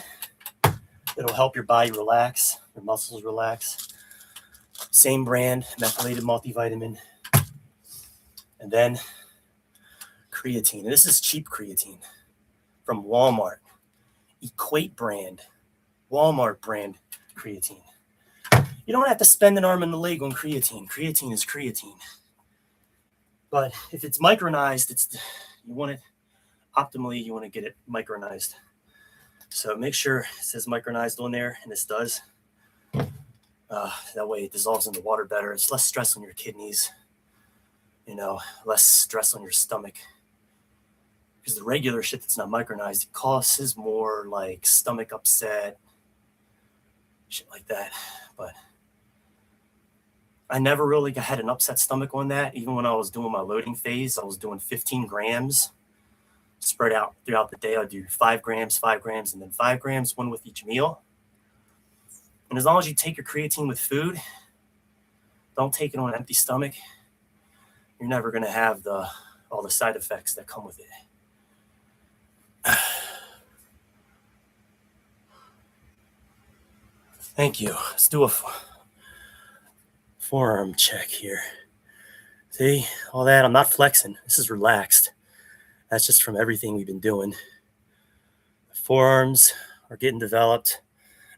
[SPEAKER 2] It'll help your body relax, your muscles relax. Same brand, methylated multivitamin. And then creatine. And this is cheap creatine from Walmart. Equate brand, Walmart brand creatine. You don't have to spend an arm and a leg on creatine. Creatine is creatine. But if it's micronized, you want it optimally, you want to get it micronized. So make sure it says micronized on there, and this does. That way it dissolves in the water better. It's less stress on your kidneys, less stress on your stomach. Because the regular shit that's not micronized, it causes more like stomach upset, shit like that. But I never really had an upset stomach on that. Even when I was doing my loading phase, I was doing 15 grams spread out throughout the day. I'd do 5 grams, and then 5 grams, one with each meal. And as long as you take your creatine with food, don't take it on an empty stomach. You're never going to have all the side effects that come with it. Thank you. Let's do a forearm check here. See, all that, I'm not flexing. This is relaxed. That's just from everything we've been doing. The forearms are getting developed,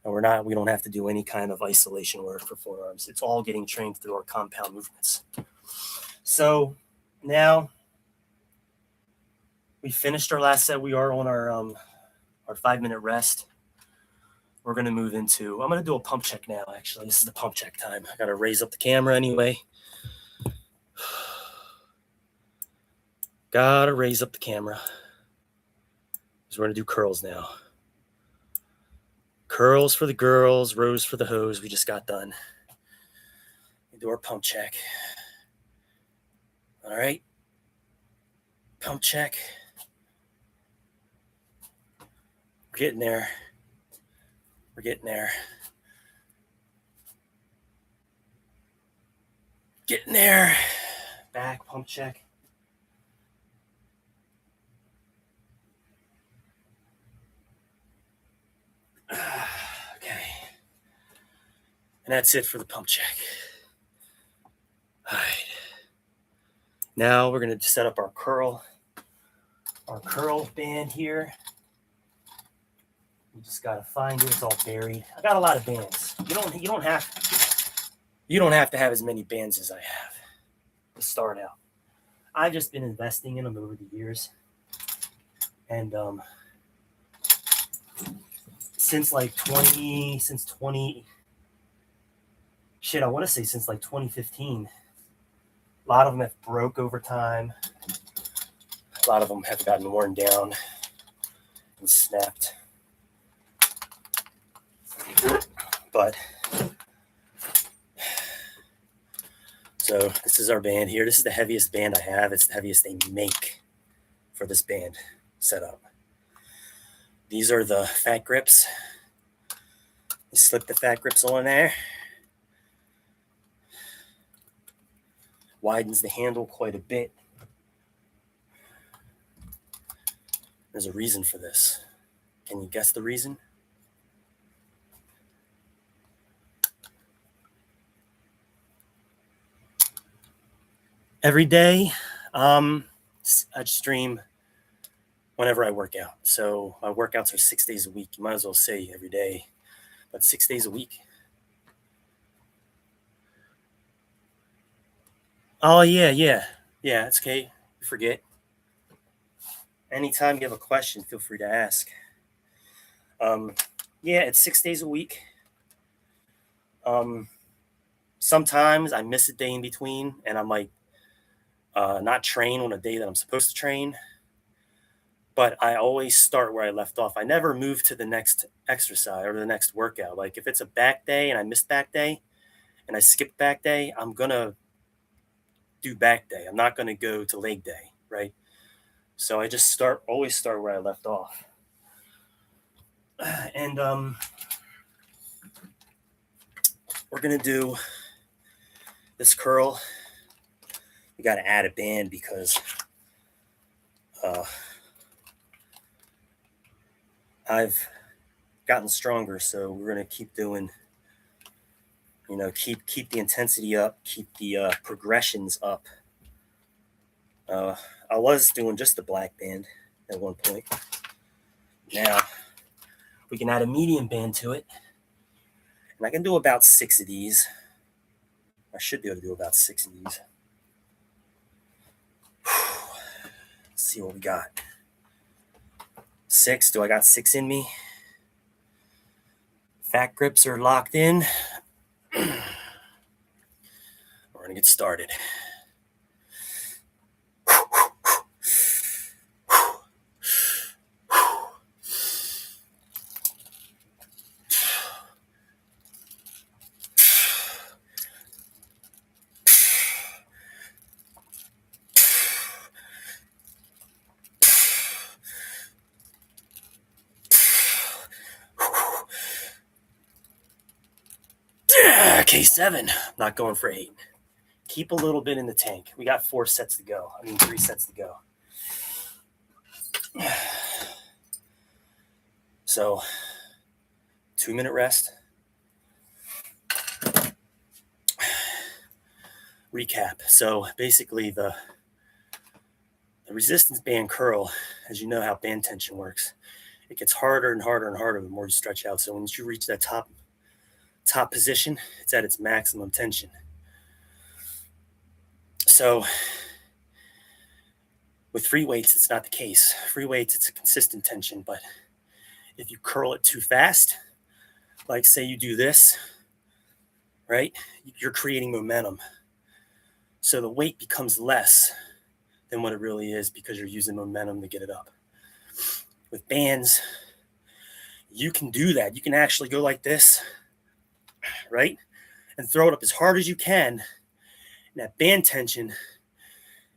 [SPEAKER 2] and we don't have to do any kind of isolation work for forearms. It's all getting trained through our compound movements. So now we finished our last set. We are on our 5-minute rest. We're going to move into, I'm going to do a pump check now, actually. This is the pump check time. I got to raise up the camera anyway. Got to raise up the camera. Because we're going to do curls now. Curls for the girls, rows for the hoes. We just got done. We do our pump check. All right. Pump check. We're getting there. We're getting there. Getting there. Back pump check. Okay. And that's it for the pump check. All right. Now we're going to set up our curl band here. You just got to find it. It's all buried. I got a lot of bands. You don't have to have as many bands as I have to start out. I've just been investing in them over the years. And since like 2015, a lot of them have broke over time. A lot of them have gotten worn down and snapped. But so this is our band here. This is the heaviest band I have. It's the heaviest they make for this band setup. These are the fat grips. You slip the fat grips on there. Widens the handle quite a bit. There's a reason for this. Can you guess the reason? Every day, I stream whenever I work out. So my workouts are 6 days a week. You might as well say every day, but 6 days a week. Oh, yeah. It's okay. You forget. Anytime you have a question, feel free to ask. It's 6 days a week. Sometimes I miss a day in between, and I might not train on a day that I'm supposed to train. But I always start where I left off. I never move to the next exercise or the next workout. Like if it's a back day and I missed back day and I skip back day, I'm going to do back day. I'm not going to go to leg day, right? So I just always start where I left off. And we're going to do this curl. We got to add a band because I've gotten stronger, so we're going to keep doing, keep the intensity up, keep the progressions up. I was doing just the black band at one point. Now we can add a medium band to it, and I can do about 6 of these. I should be able to do about 6 of these. Let's see what we got. 6. Do I got 6 in me? Fat grips are locked in. We're going to get started. K7, not going for 8.
[SPEAKER 1] keep a little bit in the tank. We got 3 sets to go. So 2-minute rest. Recap. So basically the resistance band curl, as you know how band tension works, it gets harder and harder and harder the more you stretch out. So once you reach that top position, it's at its maximum tension. So with free weights, it's not the case. Free weights, it's a consistent tension, but if you curl it too fast, like say you do this, right, you're creating momentum. So the weight becomes less than what it really is because you're using momentum to get it up. With bands, you can do that. You can actually go like this, right, and throw it up as hard as you can. And that band tension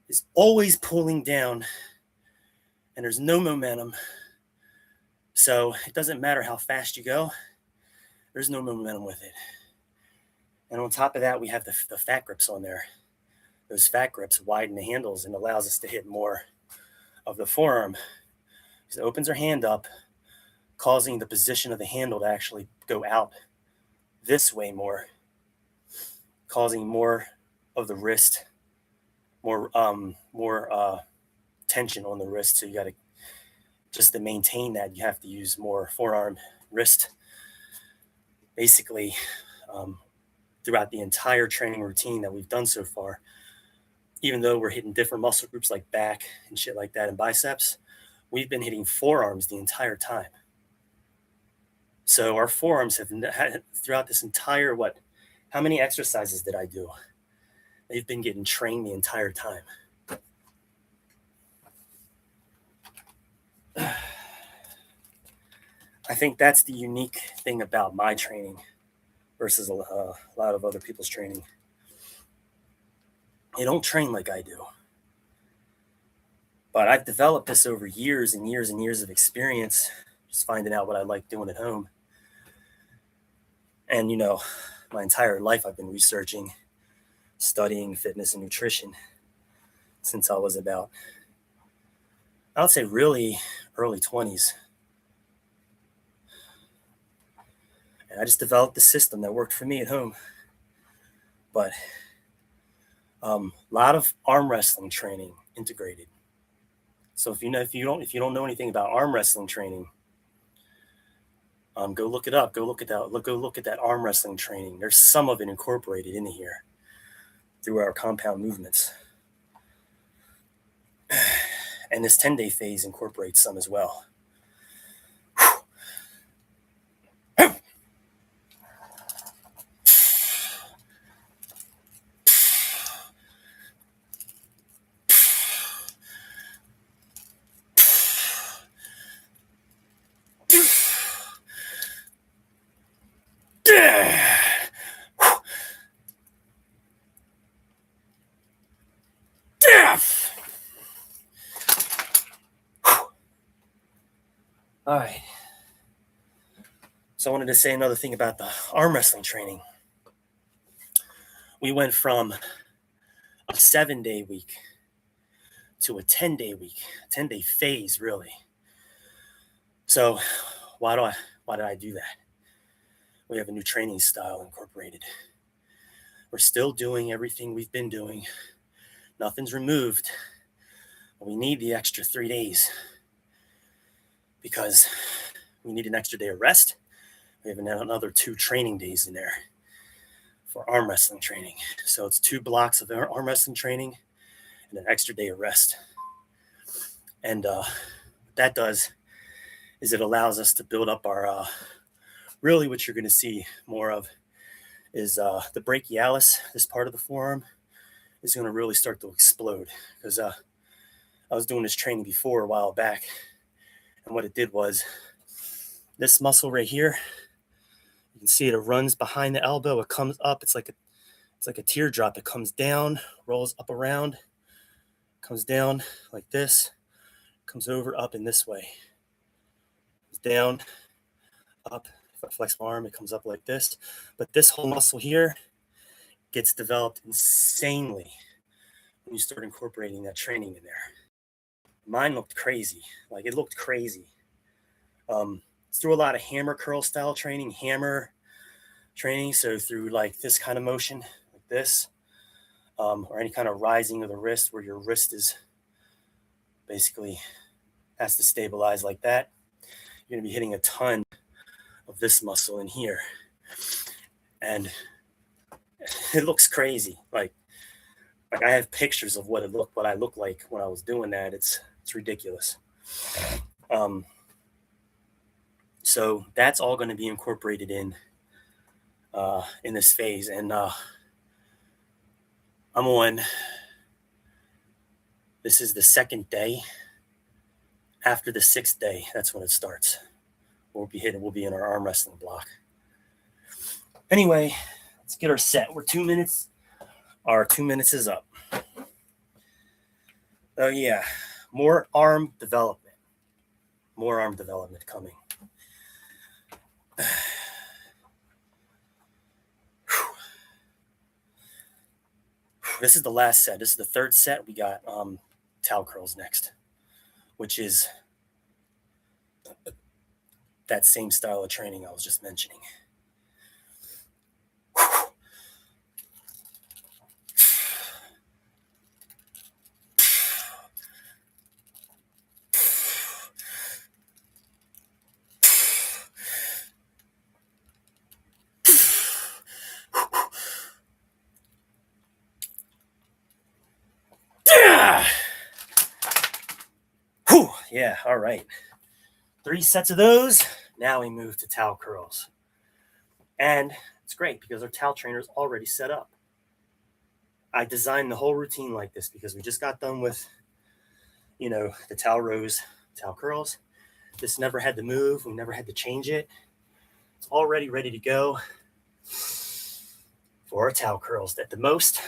[SPEAKER 1] is always pulling down, and there's no momentum. So it doesn't matter how fast you go, there's no momentum with it. And on top of that, we have the fat grips on there. Those fat grips widen the handles and allows us to hit more of the forearm. So it opens our hand up, causing the position of the handle to actually go out this way more, causing more of the wrist, more tension on the wrist. So you got to, just to maintain that, you have to use more forearm, wrist, basically throughout the entire training routine that we've done so far. Even though we're hitting different muscle groups like back and shit like that and biceps, we've been hitting forearms the entire time. So our forearms have had, throughout this entire, how many exercises did I do? They've been getting trained the entire time. I think that's the unique thing about my training versus a lot of other people's training. They don't train like I do. But I've developed this over years and years and years of experience, just finding out what I like doing at home. And, my entire life I've been researching, studying fitness and nutrition since I was about, I would say really early 20s. And I just developed a system that worked for me at home. But a lot of arm wrestling training integrated. So if you don't know anything about arm wrestling training, go look it up. Go look at that arm wrestling training. There's some of it incorporated in here through our compound movements. And this 10-day phase incorporates some as well. All right. So I wanted to say another thing about the arm wrestling training. We went from a 7-day week to a 10-day week, 10-day phase, really. So why did I do that? We have a new training style incorporated. We're still doing everything we've been doing. Nothing's removed. We need the extra 3 days because we need an extra day of rest. We have another 2 training days in there for arm wrestling training. So it's 2 blocks of arm wrestling training and an extra day of rest. And what that does is it allows us to build up our, really what you're going to see more of is the brachialis, this part of the forearm, is going to really start to explode. Because I was doing this training before a while back, and what it did was this muscle right here, you can see it runs behind the elbow, it comes up, it's like a teardrop. It comes down, rolls up around, comes down like this, comes over, up in this way. It's down, up. If I flex my arm, it comes up like this. But this whole muscle here gets developed insanely when you start incorporating that training in there. Mine looked crazy. Like it looked crazy. It's through a lot of hammer curl style training, hammer training. So through like this kind of motion, like this, or any kind of rising of the wrist where your wrist is basically has to stabilize like that. You're going to be hitting a ton of this muscle in here. And it looks crazy. Like I have pictures of what I looked like when I was doing that. It's ridiculous. So that's all going to be incorporated in this phase. And I'm on, this is the second day. After the 6th day, that's when it starts. We'll be in our arm wrestling block. Anyway, let's get our set. We're 2 minutes. Our 2 minutes is up. Oh yeah, more arm development. More arm development coming. This is the last set. This is the 3rd set. We got towel curls next, which is that same style of training I was just mentioning. Whew, yeah, all right. 3 sets of those. Now we move to towel curls. And it's great because our towel trainer is already set up. I designed the whole routine like this because we just got done with, the towel rows, towel curls. This never had to move. We never had to change it. It's already ready to go for our towel curls. At the most,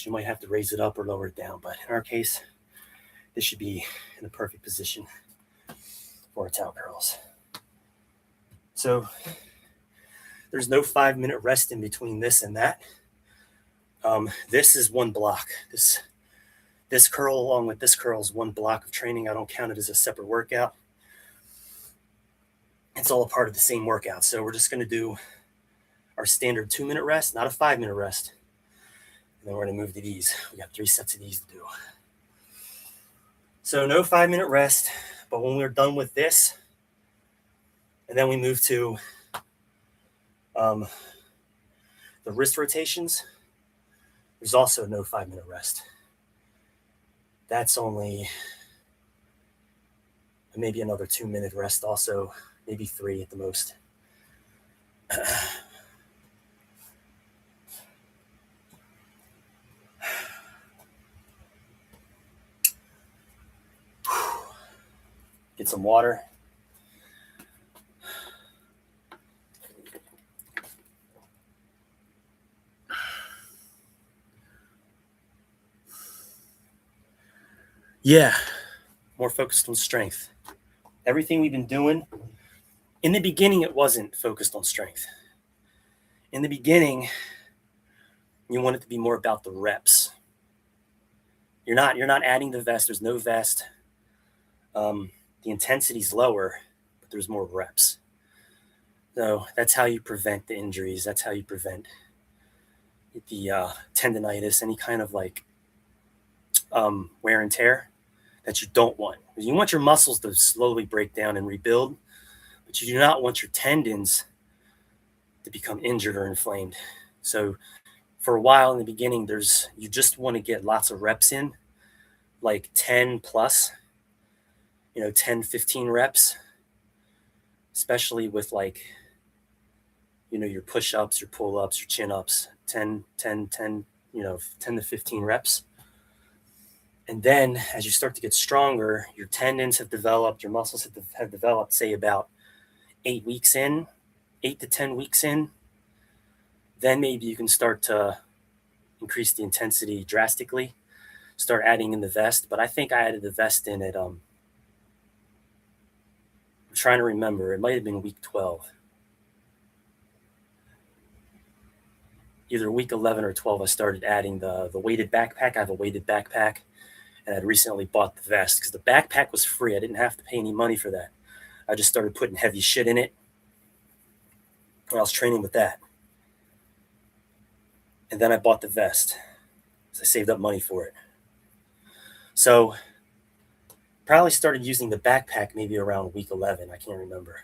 [SPEAKER 1] you might have to raise it up or lower it down. But in our case, this should be in a perfect position for our towel curls. So there's no 5-minute rest in between this and that. This is one block. This curl along with this curl is one block of training. I don't count it as a separate workout. It's all a part of the same workout. So we're just going to do our standard 2-minute rest, not a 5-minute rest. And then we're going to move to these. We got 3 sets of these to do. So no 5-minute rest, but when we're done with this, and then we move to the wrist rotations, there's also no 5-minute rest. That's only maybe another 2-minute rest also, maybe 3 at the most. Get some water. Yeah, more focused on strength. Everything we've been doing, in the beginning, it wasn't focused on strength. In the beginning, you want it to be more about the reps. You're not adding the vest. There's no vest. The intensity's lower, but there's more reps. So that's how you prevent the injuries. That's how you prevent the tendonitis, any kind of like wear and tear that you don't want. You want your muscles to slowly break down and rebuild, but you do not want your tendons to become injured or inflamed. So for a while in the beginning, you just want to get lots of reps in, like 10 plus, 10, 15 reps, especially with like, your push-ups, your pull-ups, your chin-ups, 10, 10 to 15 reps. And then as you start to get stronger, your tendons have developed, your muscles have developed, say about 8 to 10 weeks in. Then maybe you can start to increase the intensity drastically, start adding in the vest. But I think I added the vest in at, I'm trying to remember, it might have been week 12. either week 11 or 12, I started adding the weighted backpack. I have a weighted backpack, and I'd recently bought the vest because the backpack was free. I didn't have to pay any money for that. I just started putting heavy shit in it, and I was training with that. And then I bought the vest because I saved up money for it. So probably started using the backpack maybe around week 11. I can't remember.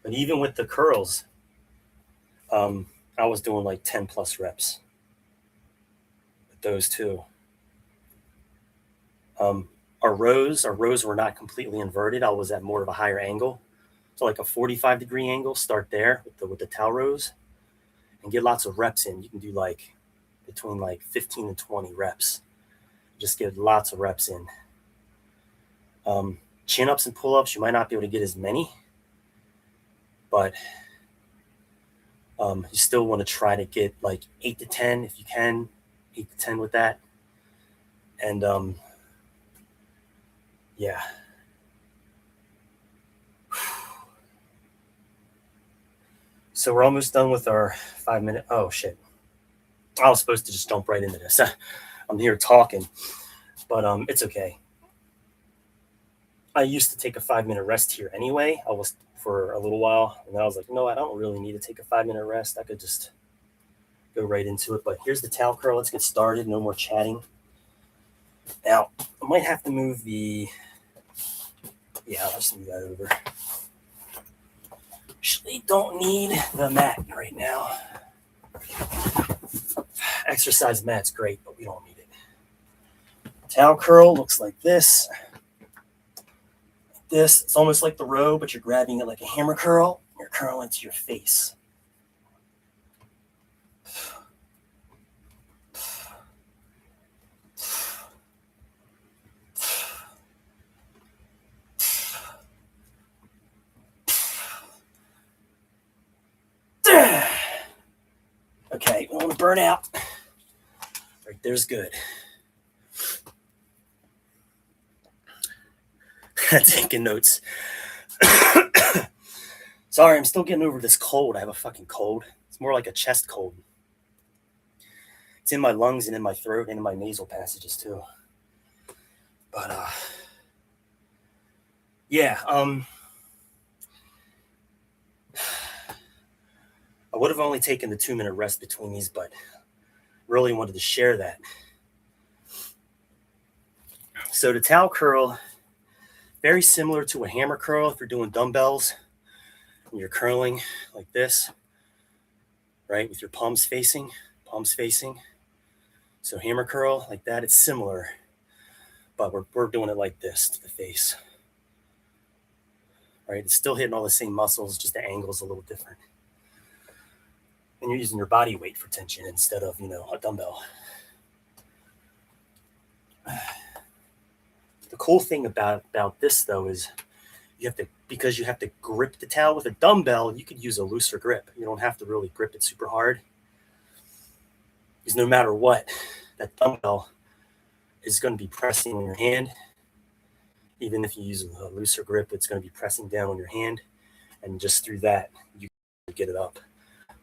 [SPEAKER 1] But even with the curls, I was doing like 10 plus reps with those two. Our rows were not completely inverted. I was at more of a higher angle. So like a 45-degree angle, start there with the towel rows and get lots of reps in. You can do like between like 15 and 20 reps. Just get lots of reps in. Chin-ups and pull-ups, you might not be able to get as many, but you still want to try to get like 8 to 10 if you can, 8 to 10 with that. And yeah. So we're almost done with our 5-minute. Oh shit. I was supposed to just jump right into this. I'm here talking, but it's okay. I used to take a 5-minute rest here anyway. I was for a little while, and then I was like, no, I don't really need to take a 5-minute rest. I could just go right into it. But here's the towel curl. Let's get started. No more chatting. Now, I might have to move the. Yeah, I'll just move that over. Actually, don't need the mat right now. Exercise mat's great, but we don't need it. Towel curl looks like this. This, it's almost like the row, but you're grabbing it like a hammer curl. You're curling to your face. Okay, we want to burn out. Right there's good. Taking notes. Sorry, I'm still getting over this cold. I have a fucking cold. It's more like a chest cold. It's in my lungs and in my throat and in my nasal passages too. But yeah, I would have only taken the 2-minute rest between these, but really wanted to share that. So the towel curl, very similar to a hammer curl if you're doing dumbbells and you're curling like this, right? With your palms facing. So hammer curl like that, it's similar, but we're doing it like this to the face, right? It's still hitting all the same muscles, just the angle's a little different. And you're using your body weight for tension instead of, a dumbbell. The cool thing about this though is because you have to grip the towel with a dumbbell, you could use a looser grip. You don't have to really grip it super hard. Because no matter what, that dumbbell is going to be pressing on your hand. Even if you use a looser grip, it's going to be pressing down on your hand. And just through that, you can get it up.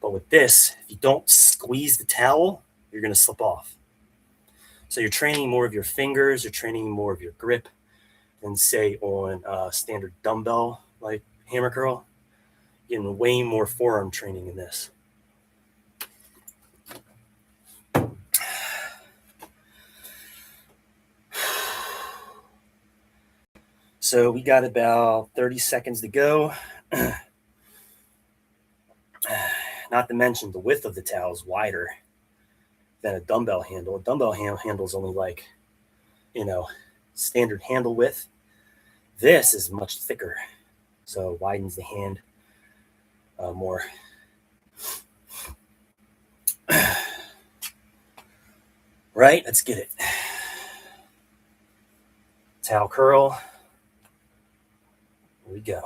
[SPEAKER 1] But with this, if you don't squeeze the towel, you're going to slip off. So you're training more of your fingers, you're training more of your grip than say on a standard dumbbell like hammer curl. You're getting way more forearm training in this. So we got about 30 seconds to go. Not to mention the width of the towel is wider than a dumbbell handle. A dumbbell handle is only like, standard handle width. This is much thicker, so it widens the hand more. Right, let's get it. Towel curl. Here we go.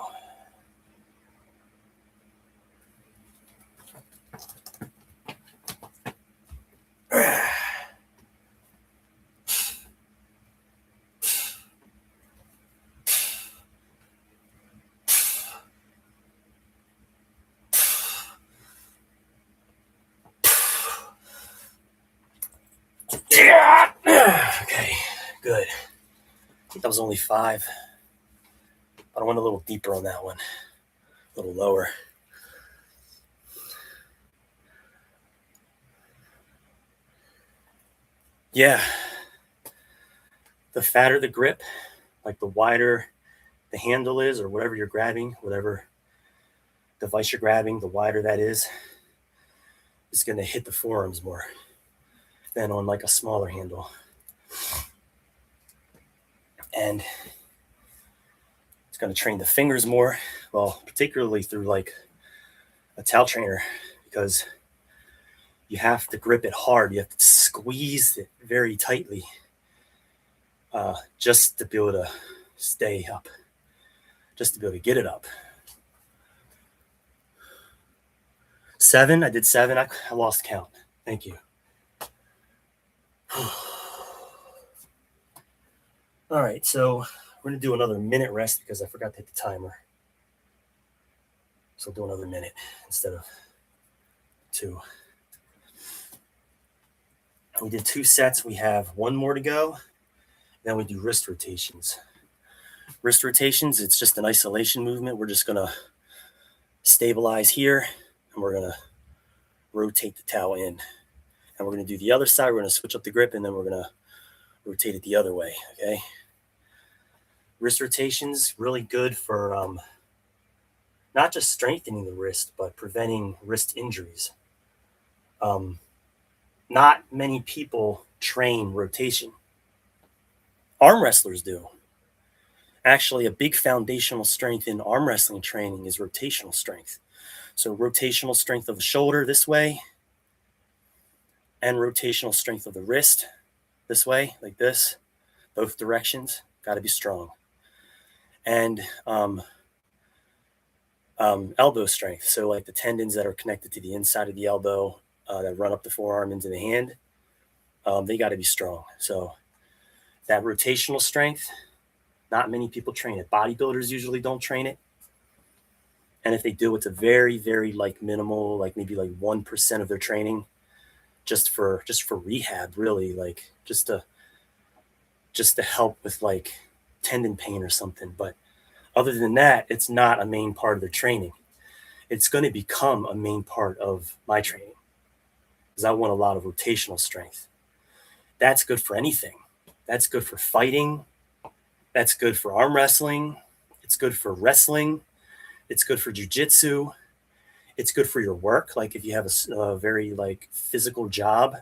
[SPEAKER 1] Okay, good. I think that was only 5. But I went a little deeper on that one, a little lower. Yeah. The fatter the grip, like the wider the handle is, or whatever you're grabbing, whatever device you're grabbing, the wider that is going to hit the forearms more than on like a smaller handle. And it's going to train the fingers more, well, particularly through like a towel trainer, because you have to grip it hard. You have to squeeze it very tightly just to be able to stay up, just to be able to get it up. 7, I did 7. I lost count. Thank you. All right, so we're going to do another minute rest because I forgot to hit the timer. So I'll do another minute instead of 2. We did 2 sets. We have 1 more to go. Then we do wrist rotations. Wrist rotations, it's just an isolation movement. We're just going to stabilize here, and we're going to rotate the towel in. And we're going to do the other side. We're going to switch up the grip, and then we're going to rotate it the other way, okay? Wrist rotations, really good for not just strengthening the wrist, but preventing wrist injuries. Not many people train rotation. Arm wrestlers do. Actually, a big foundational strength in arm wrestling training is rotational strength. So rotational strength of the shoulder this way, and rotational strength of the wrist this way, like this, both directions, got to be strong. And elbow strength, so like the tendons that are connected to the inside of the elbow that run up the forearm into the hand, they got to be strong. So that rotational strength, not many people train it. Bodybuilders usually don't train it. And if they do, it's a very, very like minimal, like maybe like 1% of their training, just for rehab, really, like just to help with like tendon pain or something. But other than that, it's not a main part of their training. It's going to become a main part of my training because I want a lot of rotational strength. That's good for anything. That's good for fighting. That's good for arm wrestling. It's good for wrestling. It's good for jujitsu. It's good for your work. Like if you have a very like physical job,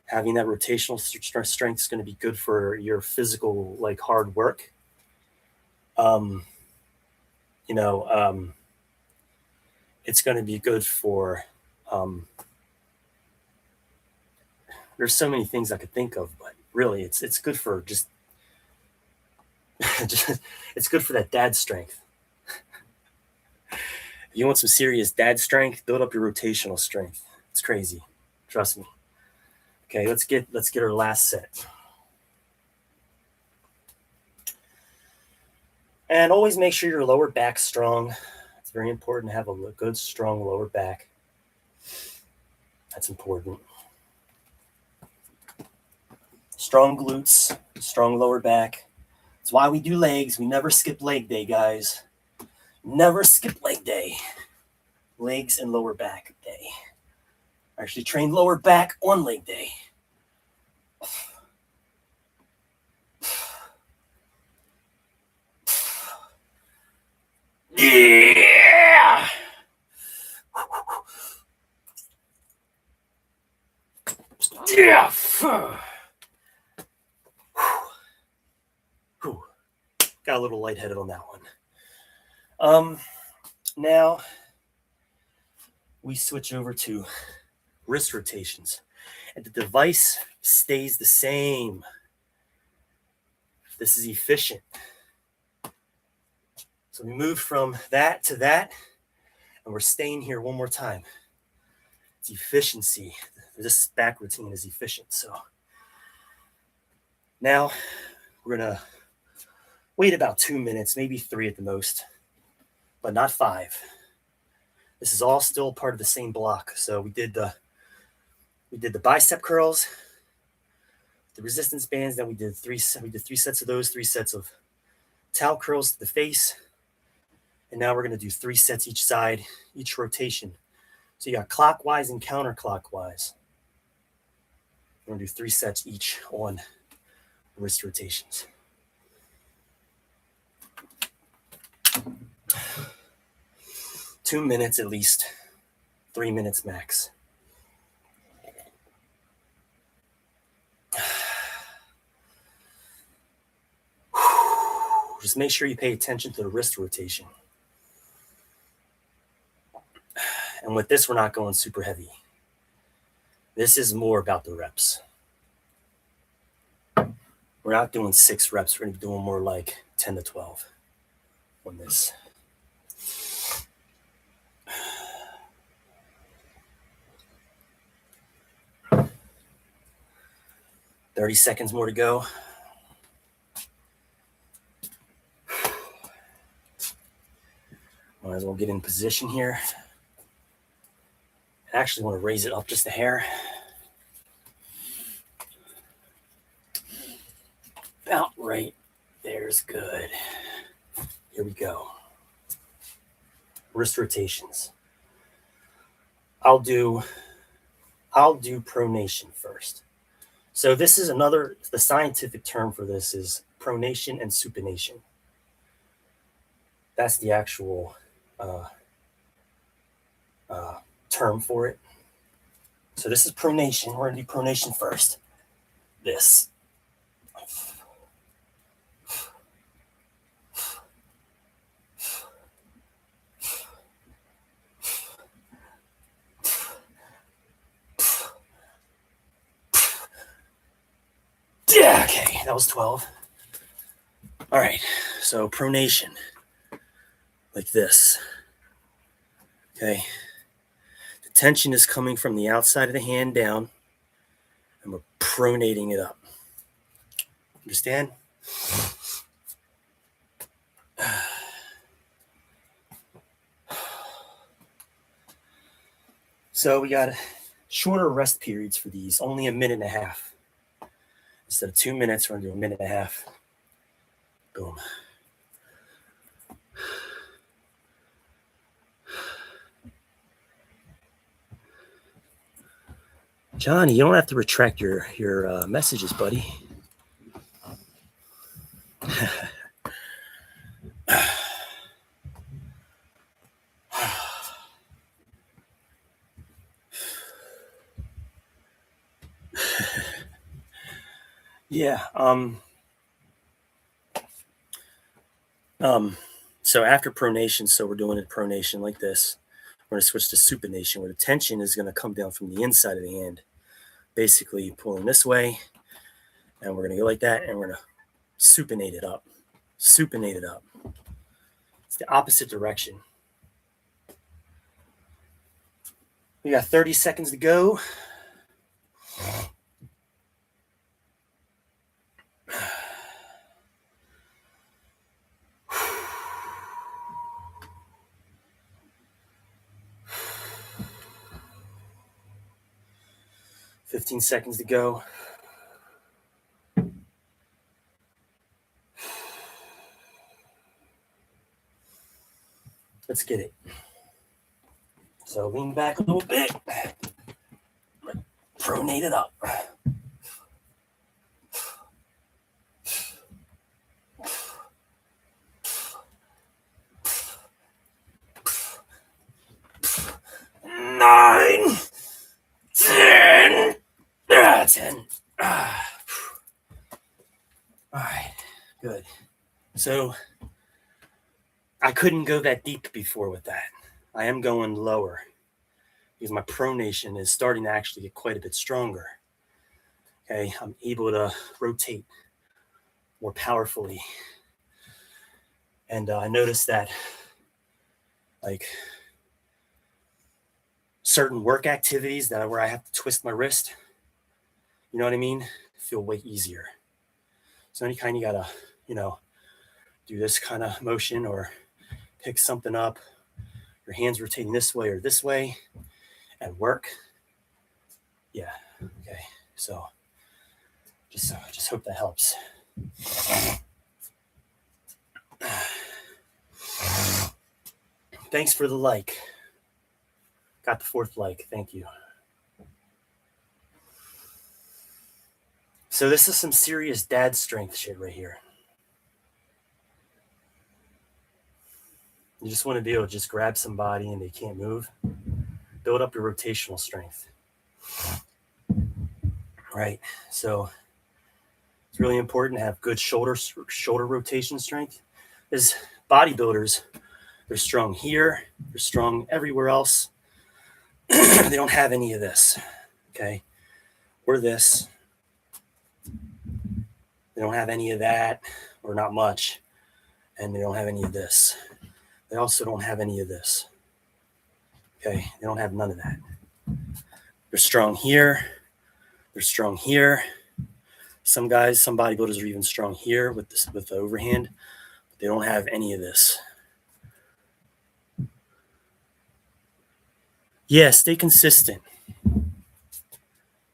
[SPEAKER 1] having that rotational strength is going to be good for your physical, like hard work. It's going to be good for, there's so many things I could think of, but really it's good for just it's good for that dad strength. If you want some serious dad strength, build up your rotational strength. It's crazy. Trust me. Okay, let's get our last set. And always make sure your lower back's strong. It's very important to have a good, strong lower back. That's important. Strong glutes, strong lower back. That's why we do legs. We never skip leg day, guys. Never skip leg day. Legs and lower back day. I actually trained lower back on leg day. Yeah! Yeah! Got a little lightheaded on that one. Now we switch over to wrist rotations, and the device stays the same. This is efficient. So we move from that to that, and we're staying here one more time. It's efficiency. This back routine is efficient. So now we're gonna wait about 2 minutes, maybe 3 at the most, but not 5. This is all still part of the same block. So we did the bicep curls, the resistance bands. Then we did three sets of those, 3 sets of towel curls to the face. And now we're going to do 3 sets each side, each rotation. So you got clockwise and counterclockwise. We're going to do 3 sets each on wrist rotations. Two minutes at least, 3 minutes max. Just make sure you pay attention to the wrist rotation. And with this, we're not going super heavy. This is more about the reps. We're not doing 6 reps. We're going to be doing more like 10 to 12 on this. 30 seconds more to go. Might as well get in position here. I actually want to raise it up just a hair. About right there's good. Here we go. Wrist rotations. I'll do pronation first. So this is the scientific term for this is pronation and supination. That's the actual term for it. So this is pronation. We're going to do pronation first. This. Yeah, okay, that was 12. All right, so pronation, like this. Okay, the tension is coming from the outside of the hand down, and we're pronating it up. Understand? So we got shorter rest periods for these, only a minute and a half. Instead of 2 minutes, we're going to do a minute and a half. Boom. Johnny, you don't have to retract your messages, buddy. Yeah. So after pronation, so we're doing it pronation like this. We're going to switch to supination, where the tension is going to come down from the inside of the hand, basically pulling this way, and we're going to go like that, and we're going to supinate it up. Supinate it up. It's the opposite direction. We got 30 seconds to go. $15 seconds to go. Let's get it. So lean back a little bit. Pronate it up. 9, 10. 10. All right, good. So I couldn't go that deep before with that. I am going lower because my pronation is starting to actually get quite a bit stronger. Okay, I'm able to rotate more powerfully. And I noticed that like certain work activities where I have to twist my wrist, you know what I mean, feel way easier. So anytime you gotta, do this kind of motion or pick something up, your hands rotating this way or this way at work. Yeah, okay, so Just hope that helps. Thanks for the like. Got the 4th like. Thank you. So this is some serious dad strength shit right here. You just want to be able to just grab somebody and they can't move. Build up your rotational strength. Right. So it's really important to have good shoulder rotation strength. As bodybuilders, they're strong here, they're strong everywhere else. They don't have any of this. Okay. Or this. They don't have any of that, or not much. And they don't have any of this. They also don't have any of this. Okay. They don't have none of that. They're strong here. They're strong here. Some guys, some bodybuilders are even strong here with the overhand. But they don't have any of this. Yeah, stay consistent.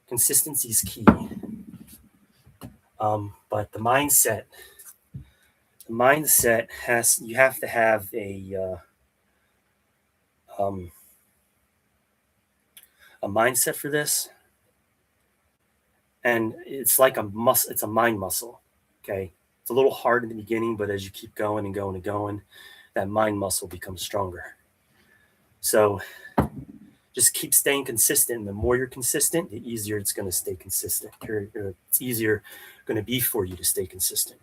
[SPEAKER 1] Consistency is key. But the mindset you have to have a mindset for this. And it's like a muscle, it's a mind muscle. Okay. It's a little hard in the beginning, but as you keep going and going and going, that mind muscle becomes stronger. So just keep staying consistent. And the more you're consistent, the easier it's going to stay consistent. It's easier going to be for you to stay consistent.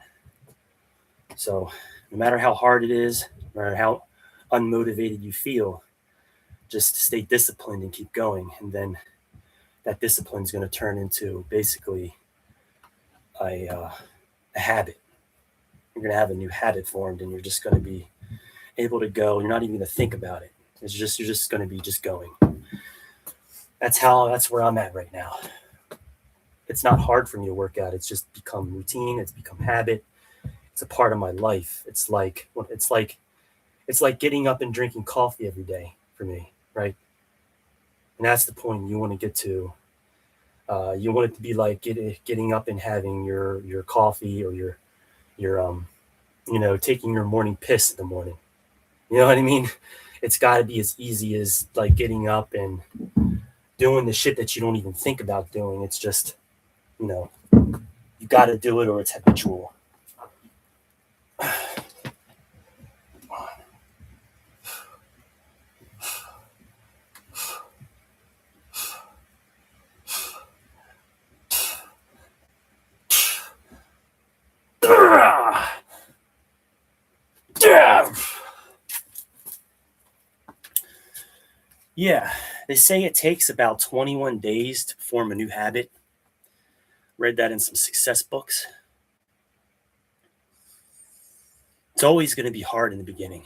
[SPEAKER 1] So no matter how hard it is, no matter how unmotivated you feel, just stay disciplined and keep going. And then that discipline is going to turn into basically a habit. You're going to have a new habit formed, and you're just going to be able to go. You're not even going to think about it. You're just going to be just going. That's where I'm at right now. It's not hard for me to work out. It's just become routine. It's become habit. It's a part of my life. It's like getting up and drinking coffee every day for me, right? And that's the point you want to get to. You want it to be like getting up and having your coffee, or your taking your morning piss in the morning. You know what I mean? It's got to be as easy as like getting up and doing the shit that you don't even think about doing. It's just, you got to do it, or it's habitual. Yeah, they say it takes about 21 days to form a new habit. Read that in some success books. It's always going to be hard in the beginning.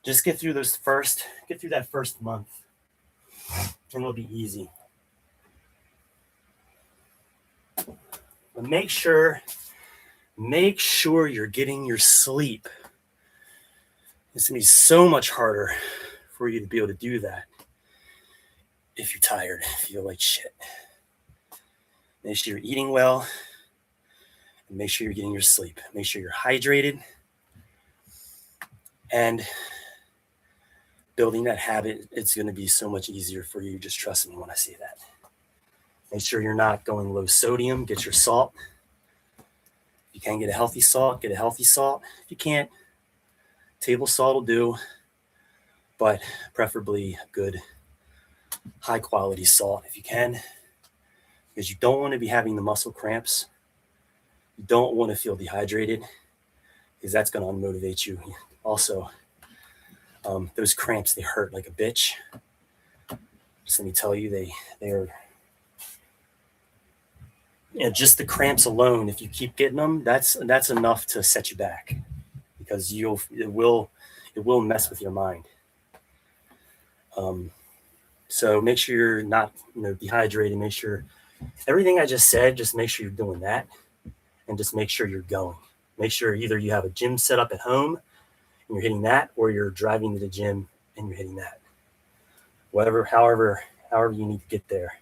[SPEAKER 1] Just get through that first month, and it'll be easy. But make sure you're getting your sleep. It's going to be so much harder for you to be able to do that if you're tired, feel like shit. Make sure you're eating well, and make sure you're getting your sleep. Make sure you're hydrated, and building that habit, it's going to be so much easier for you. Just trust me when I say that. Make sure you're not going low sodium. Get your salt. If you can get a healthy salt, get a healthy salt. If you can't, table salt will do, but preferably good, high quality salt if you can, because you don't want to be having the muscle cramps. You don't want to feel dehydrated, because that's going to unmotivate you. Also, those cramps, they hurt like a bitch. Just let me tell you, they're just the cramps alone. If you keep getting them, that's enough to set you back, because it will mess with your mind. So make sure you're not dehydrated. Make sure everything I just said, just make sure you're doing that, and just make sure you're going. Make sure either you have a gym set up at home and you're hitting that, or you're driving to the gym and you're hitting that. However however you need to get there.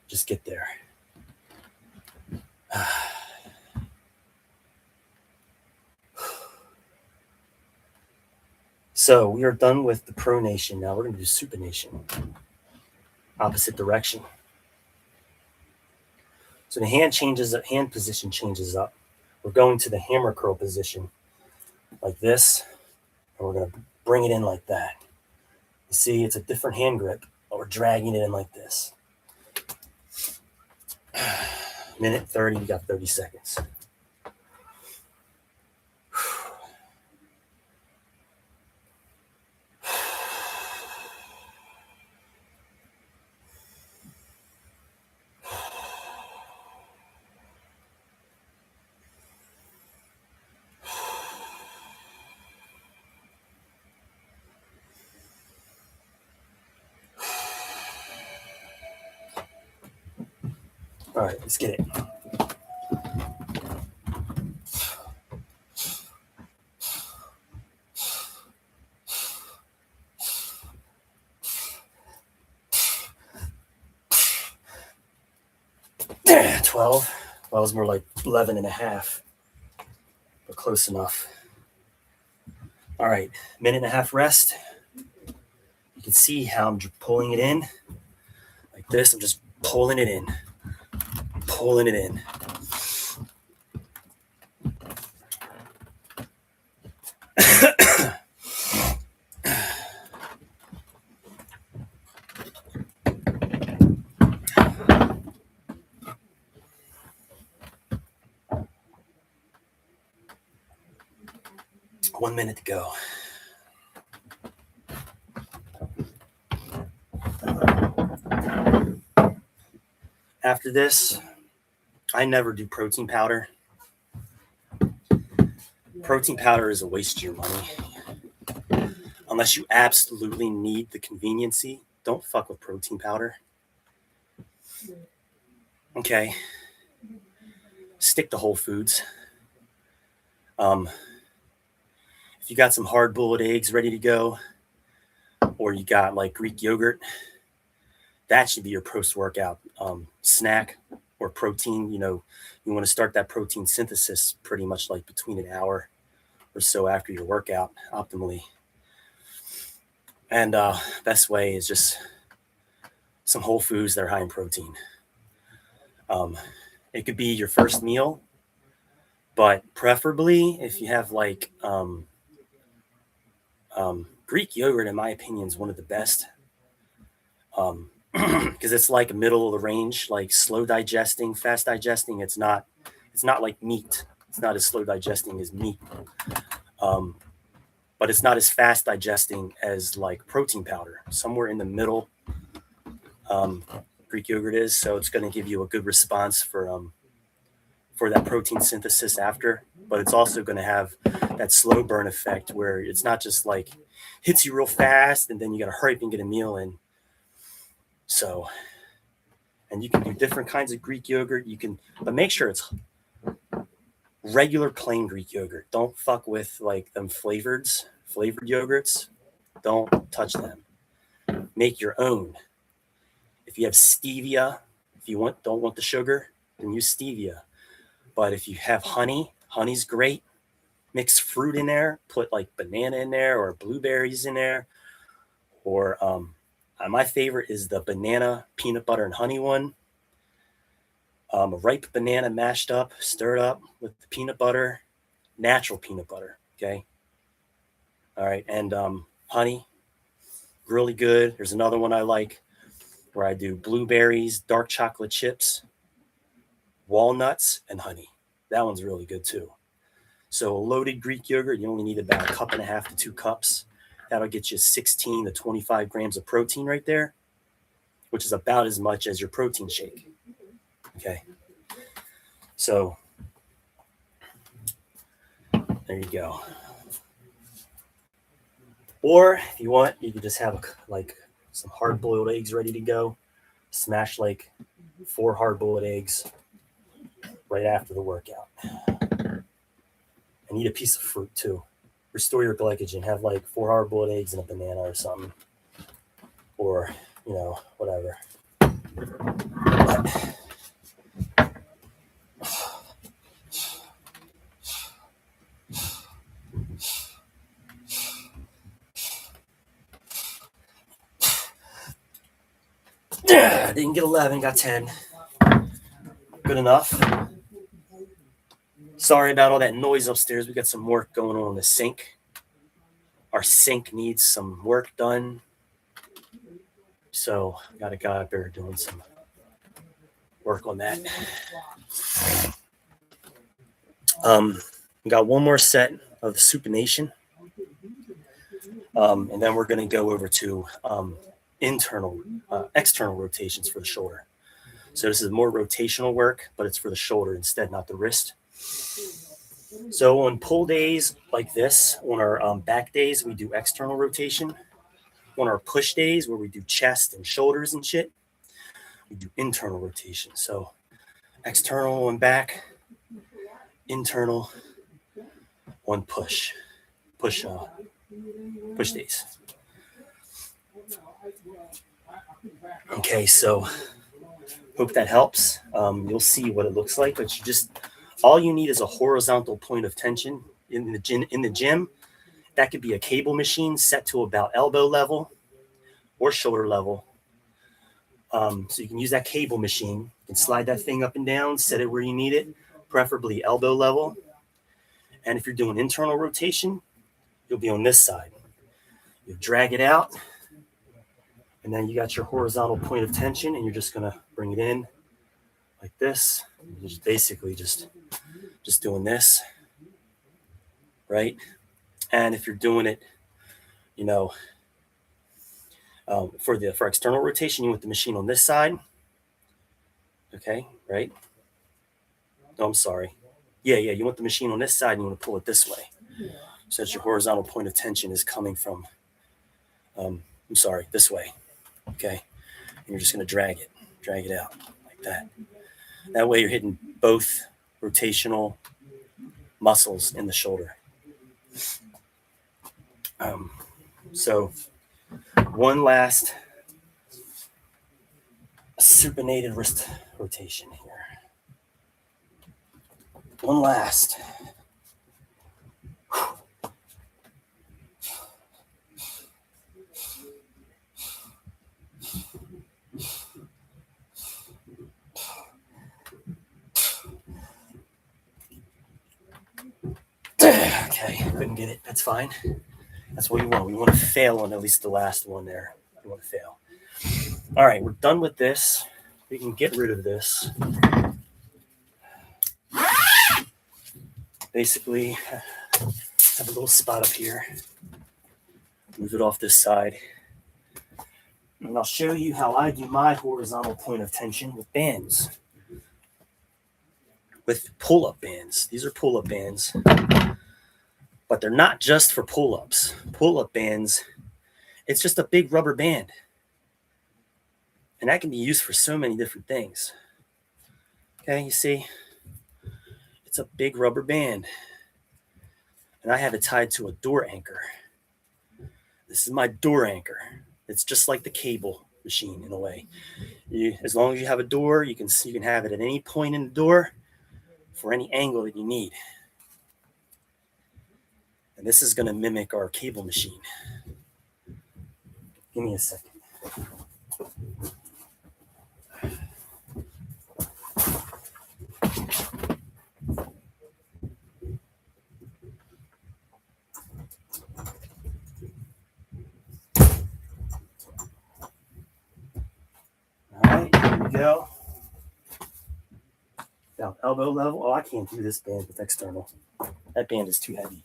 [SPEAKER 1] Just get there. So we are done with the pronation. Now we're going to do supination. Opposite direction. So the hand changes up, hand position changes up. We're going to the hammer curl position like this, and we're going to bring it in like that. You see, it's a different hand grip, but we're dragging it in like this. Minute 30, you got 30 seconds. All right, let's get it. There, 12. Well, it was more like 11 and a half, but close enough. All right, minute and a half rest. You can see how I'm pulling it in like this. I'm just pulling it in, pulling it in. One minute to go. After this, I never do protein powder. Protein powder is a waste of your money. Unless you absolutely need the conveniency, don't fuck with protein powder. Okay. Stick to whole foods. If you got some hard-boiled eggs ready to go, or you got like Greek yogurt, that should be your post-workout snack or protein. You know, you want to start that protein synthesis pretty much like between an hour or so after your workout, optimally. And best way is just some whole foods that are high in protein. It could be your first meal, but preferably if you have like Greek yogurt, in my opinion, is one of the best. Because it's like middle of the range, like slow digesting, fast digesting. It's not like meat. It's not as slow digesting as meat. But it's not as fast digesting as like protein powder. Somewhere in the middle, Greek yogurt is. So it's going to give you a good response for that protein synthesis after. But it's also going to have that slow burn effect where it's not just like hits you real fast and then you got to hurry up and get a meal in. So, and you can do different kinds of Greek yogurt. You can, but make sure it's regular plain Greek yogurt. Don't fuck with like them flavored yogurts. Don't touch them. Make your own. If you have stevia, if you don't want the sugar, then use stevia. But if you have honey, honey's great. Mix fruit in there. Put like banana in there or blueberries in there. Or my favorite is the banana, peanut butter, and honey one. A ripe banana mashed up, stirred up with the peanut butter, natural peanut butter. Okay. All right. And honey, really good. There's another one I like where I do blueberries, dark chocolate chips, walnuts, and honey. That one's really good too. So a loaded Greek yogurt, you only need about 1.5 cups to 2 cups. That'll get you 16 to 25 grams of protein right there, which is about as much as your protein shake. Okay. So there you go. Or if you want, you can just have like some hard-boiled eggs ready to go. Smash like 4 hard-boiled eggs right after the workout. And eat a piece of fruit too. Restore your glycogen. Have like 4 hard-boiled eggs and a banana or something. or, you know, whatever. But, didn't get 11, got 10. Good enough. Sorry about all that noise upstairs. We got some work going on in the sink. Our sink needs some work done. So got a guy up there doing some work on that. We got one more set of the supination. And then we're going to go over to external rotations for the shoulder. So this is more rotational work, but it's for the shoulder instead, not the wrist. So on pull days like this, on our back days, we do external rotation. On our push days, where we do chest and shoulders and shit, we do internal rotation. So external on back, internal on push days. Okay, so hope that helps. You'll see what it looks like, but all you need is a horizontal point of tension in the gym. That could be a cable machine set to about elbow level or shoulder level. So you can use that cable machine. You can slide that thing up and down, set it where you need it, preferably elbow level. And if you're doing internal rotation, you'll be on this side. You drag it out, and then you got your horizontal point of tension, and you're just going to bring it in like this. You're just basically just doing this, right? And if you're doing it, you know, for external rotation, you want the machine on this side. Okay, right? No, I'm sorry. Yeah, you want the machine on this side, and you want to pull it this way. So that your horizontal point of tension is coming from, this way. Okay, and you're just going to drag it out like that. That way you're hitting both rotational muscles in the shoulder. So one last supinated wrist rotation here. One last. Okay, couldn't get it. That's fine. That's what we want. We want to fail on at least the last one there. We want to fail. All right, we're done with this. We can get rid of this. Basically, have a little spot up here. Move it off this side. And I'll show you how I do my horizontal point of tension with bands. With pull-up bands. These are pull-up bands. But they're not just for pull-ups. Pull-up bands, it's just a big rubber band. And that can be used for so many different things. Okay, you see? It's a big rubber band. And I have it tied to a door anchor. This is my door anchor. It's just like the cable machine in a way. As long as you have a door, you can have it at any point in the door for any angle that you need. And this is going to mimic our cable machine. Give me a second. All right, here we go. Down elbow level. Oh, I can't do this band with external. That band is too heavy.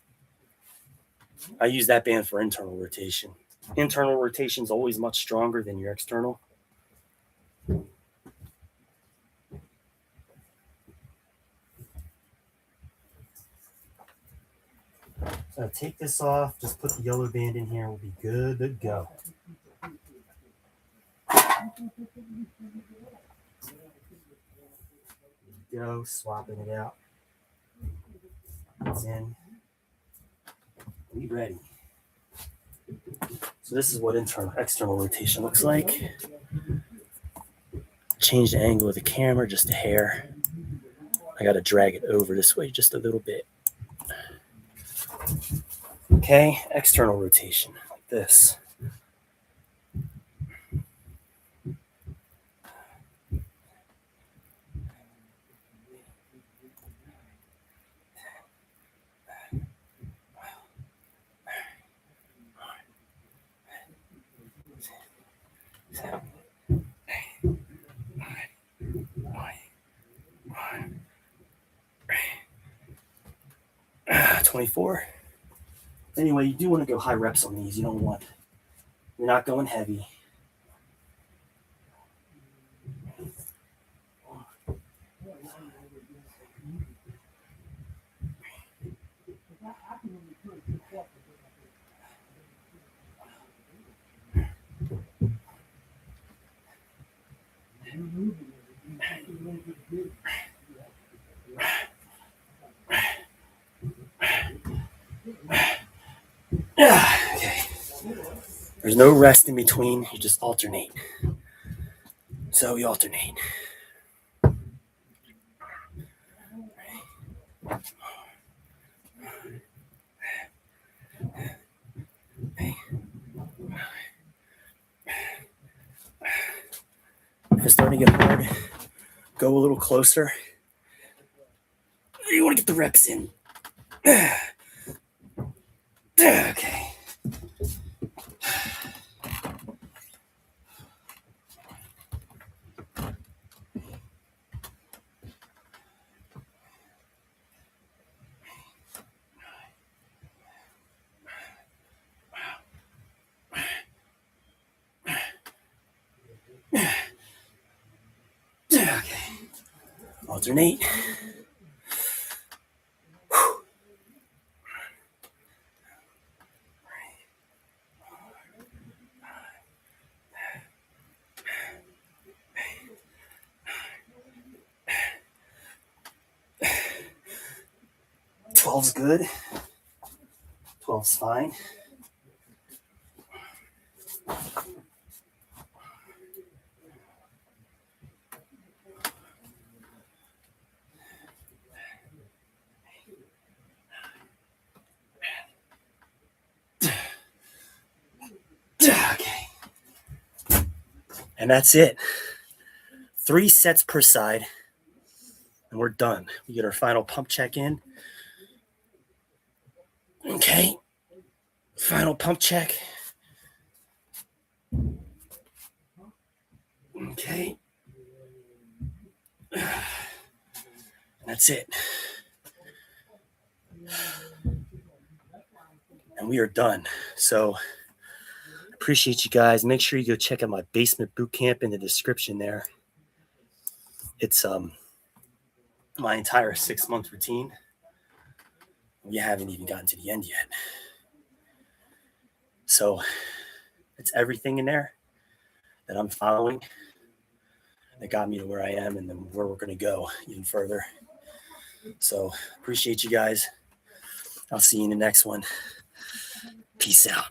[SPEAKER 1] I use that band for internal rotation. Internal rotation is always much stronger than your external. So take this off, just put the yellow band in here, and we'll be good to go. Go, swapping it out. It's in. Be ready. So this is what external rotation looks like. Change the angle of the camera just a hair. I got to drag it over this way just a little bit. Okay, external rotation like this. Ah, 24. Anyway, you do want to go high reps on these. You're not going heavy. Okay. There's no rest in between. You just alternate. So we alternate. If it's starting to get hard, go a little closer. You want to get the reps in. Okay. Okay. Alternate. Whew. 12's good. 12's fine. Okay. And that's it. 3 sets per side. And we're done. We get our final pump check in. Okay. Final pump check. Okay. That's it. And we are done. So appreciate you guys. Make sure you go check out my basement boot camp in the description there. It's my entire 6-month routine. We haven't even gotten to the end yet. So it's everything in there that I'm following that got me to where I am and then where we're going to go even further. So appreciate you guys. I'll see you in the next one. Peace out.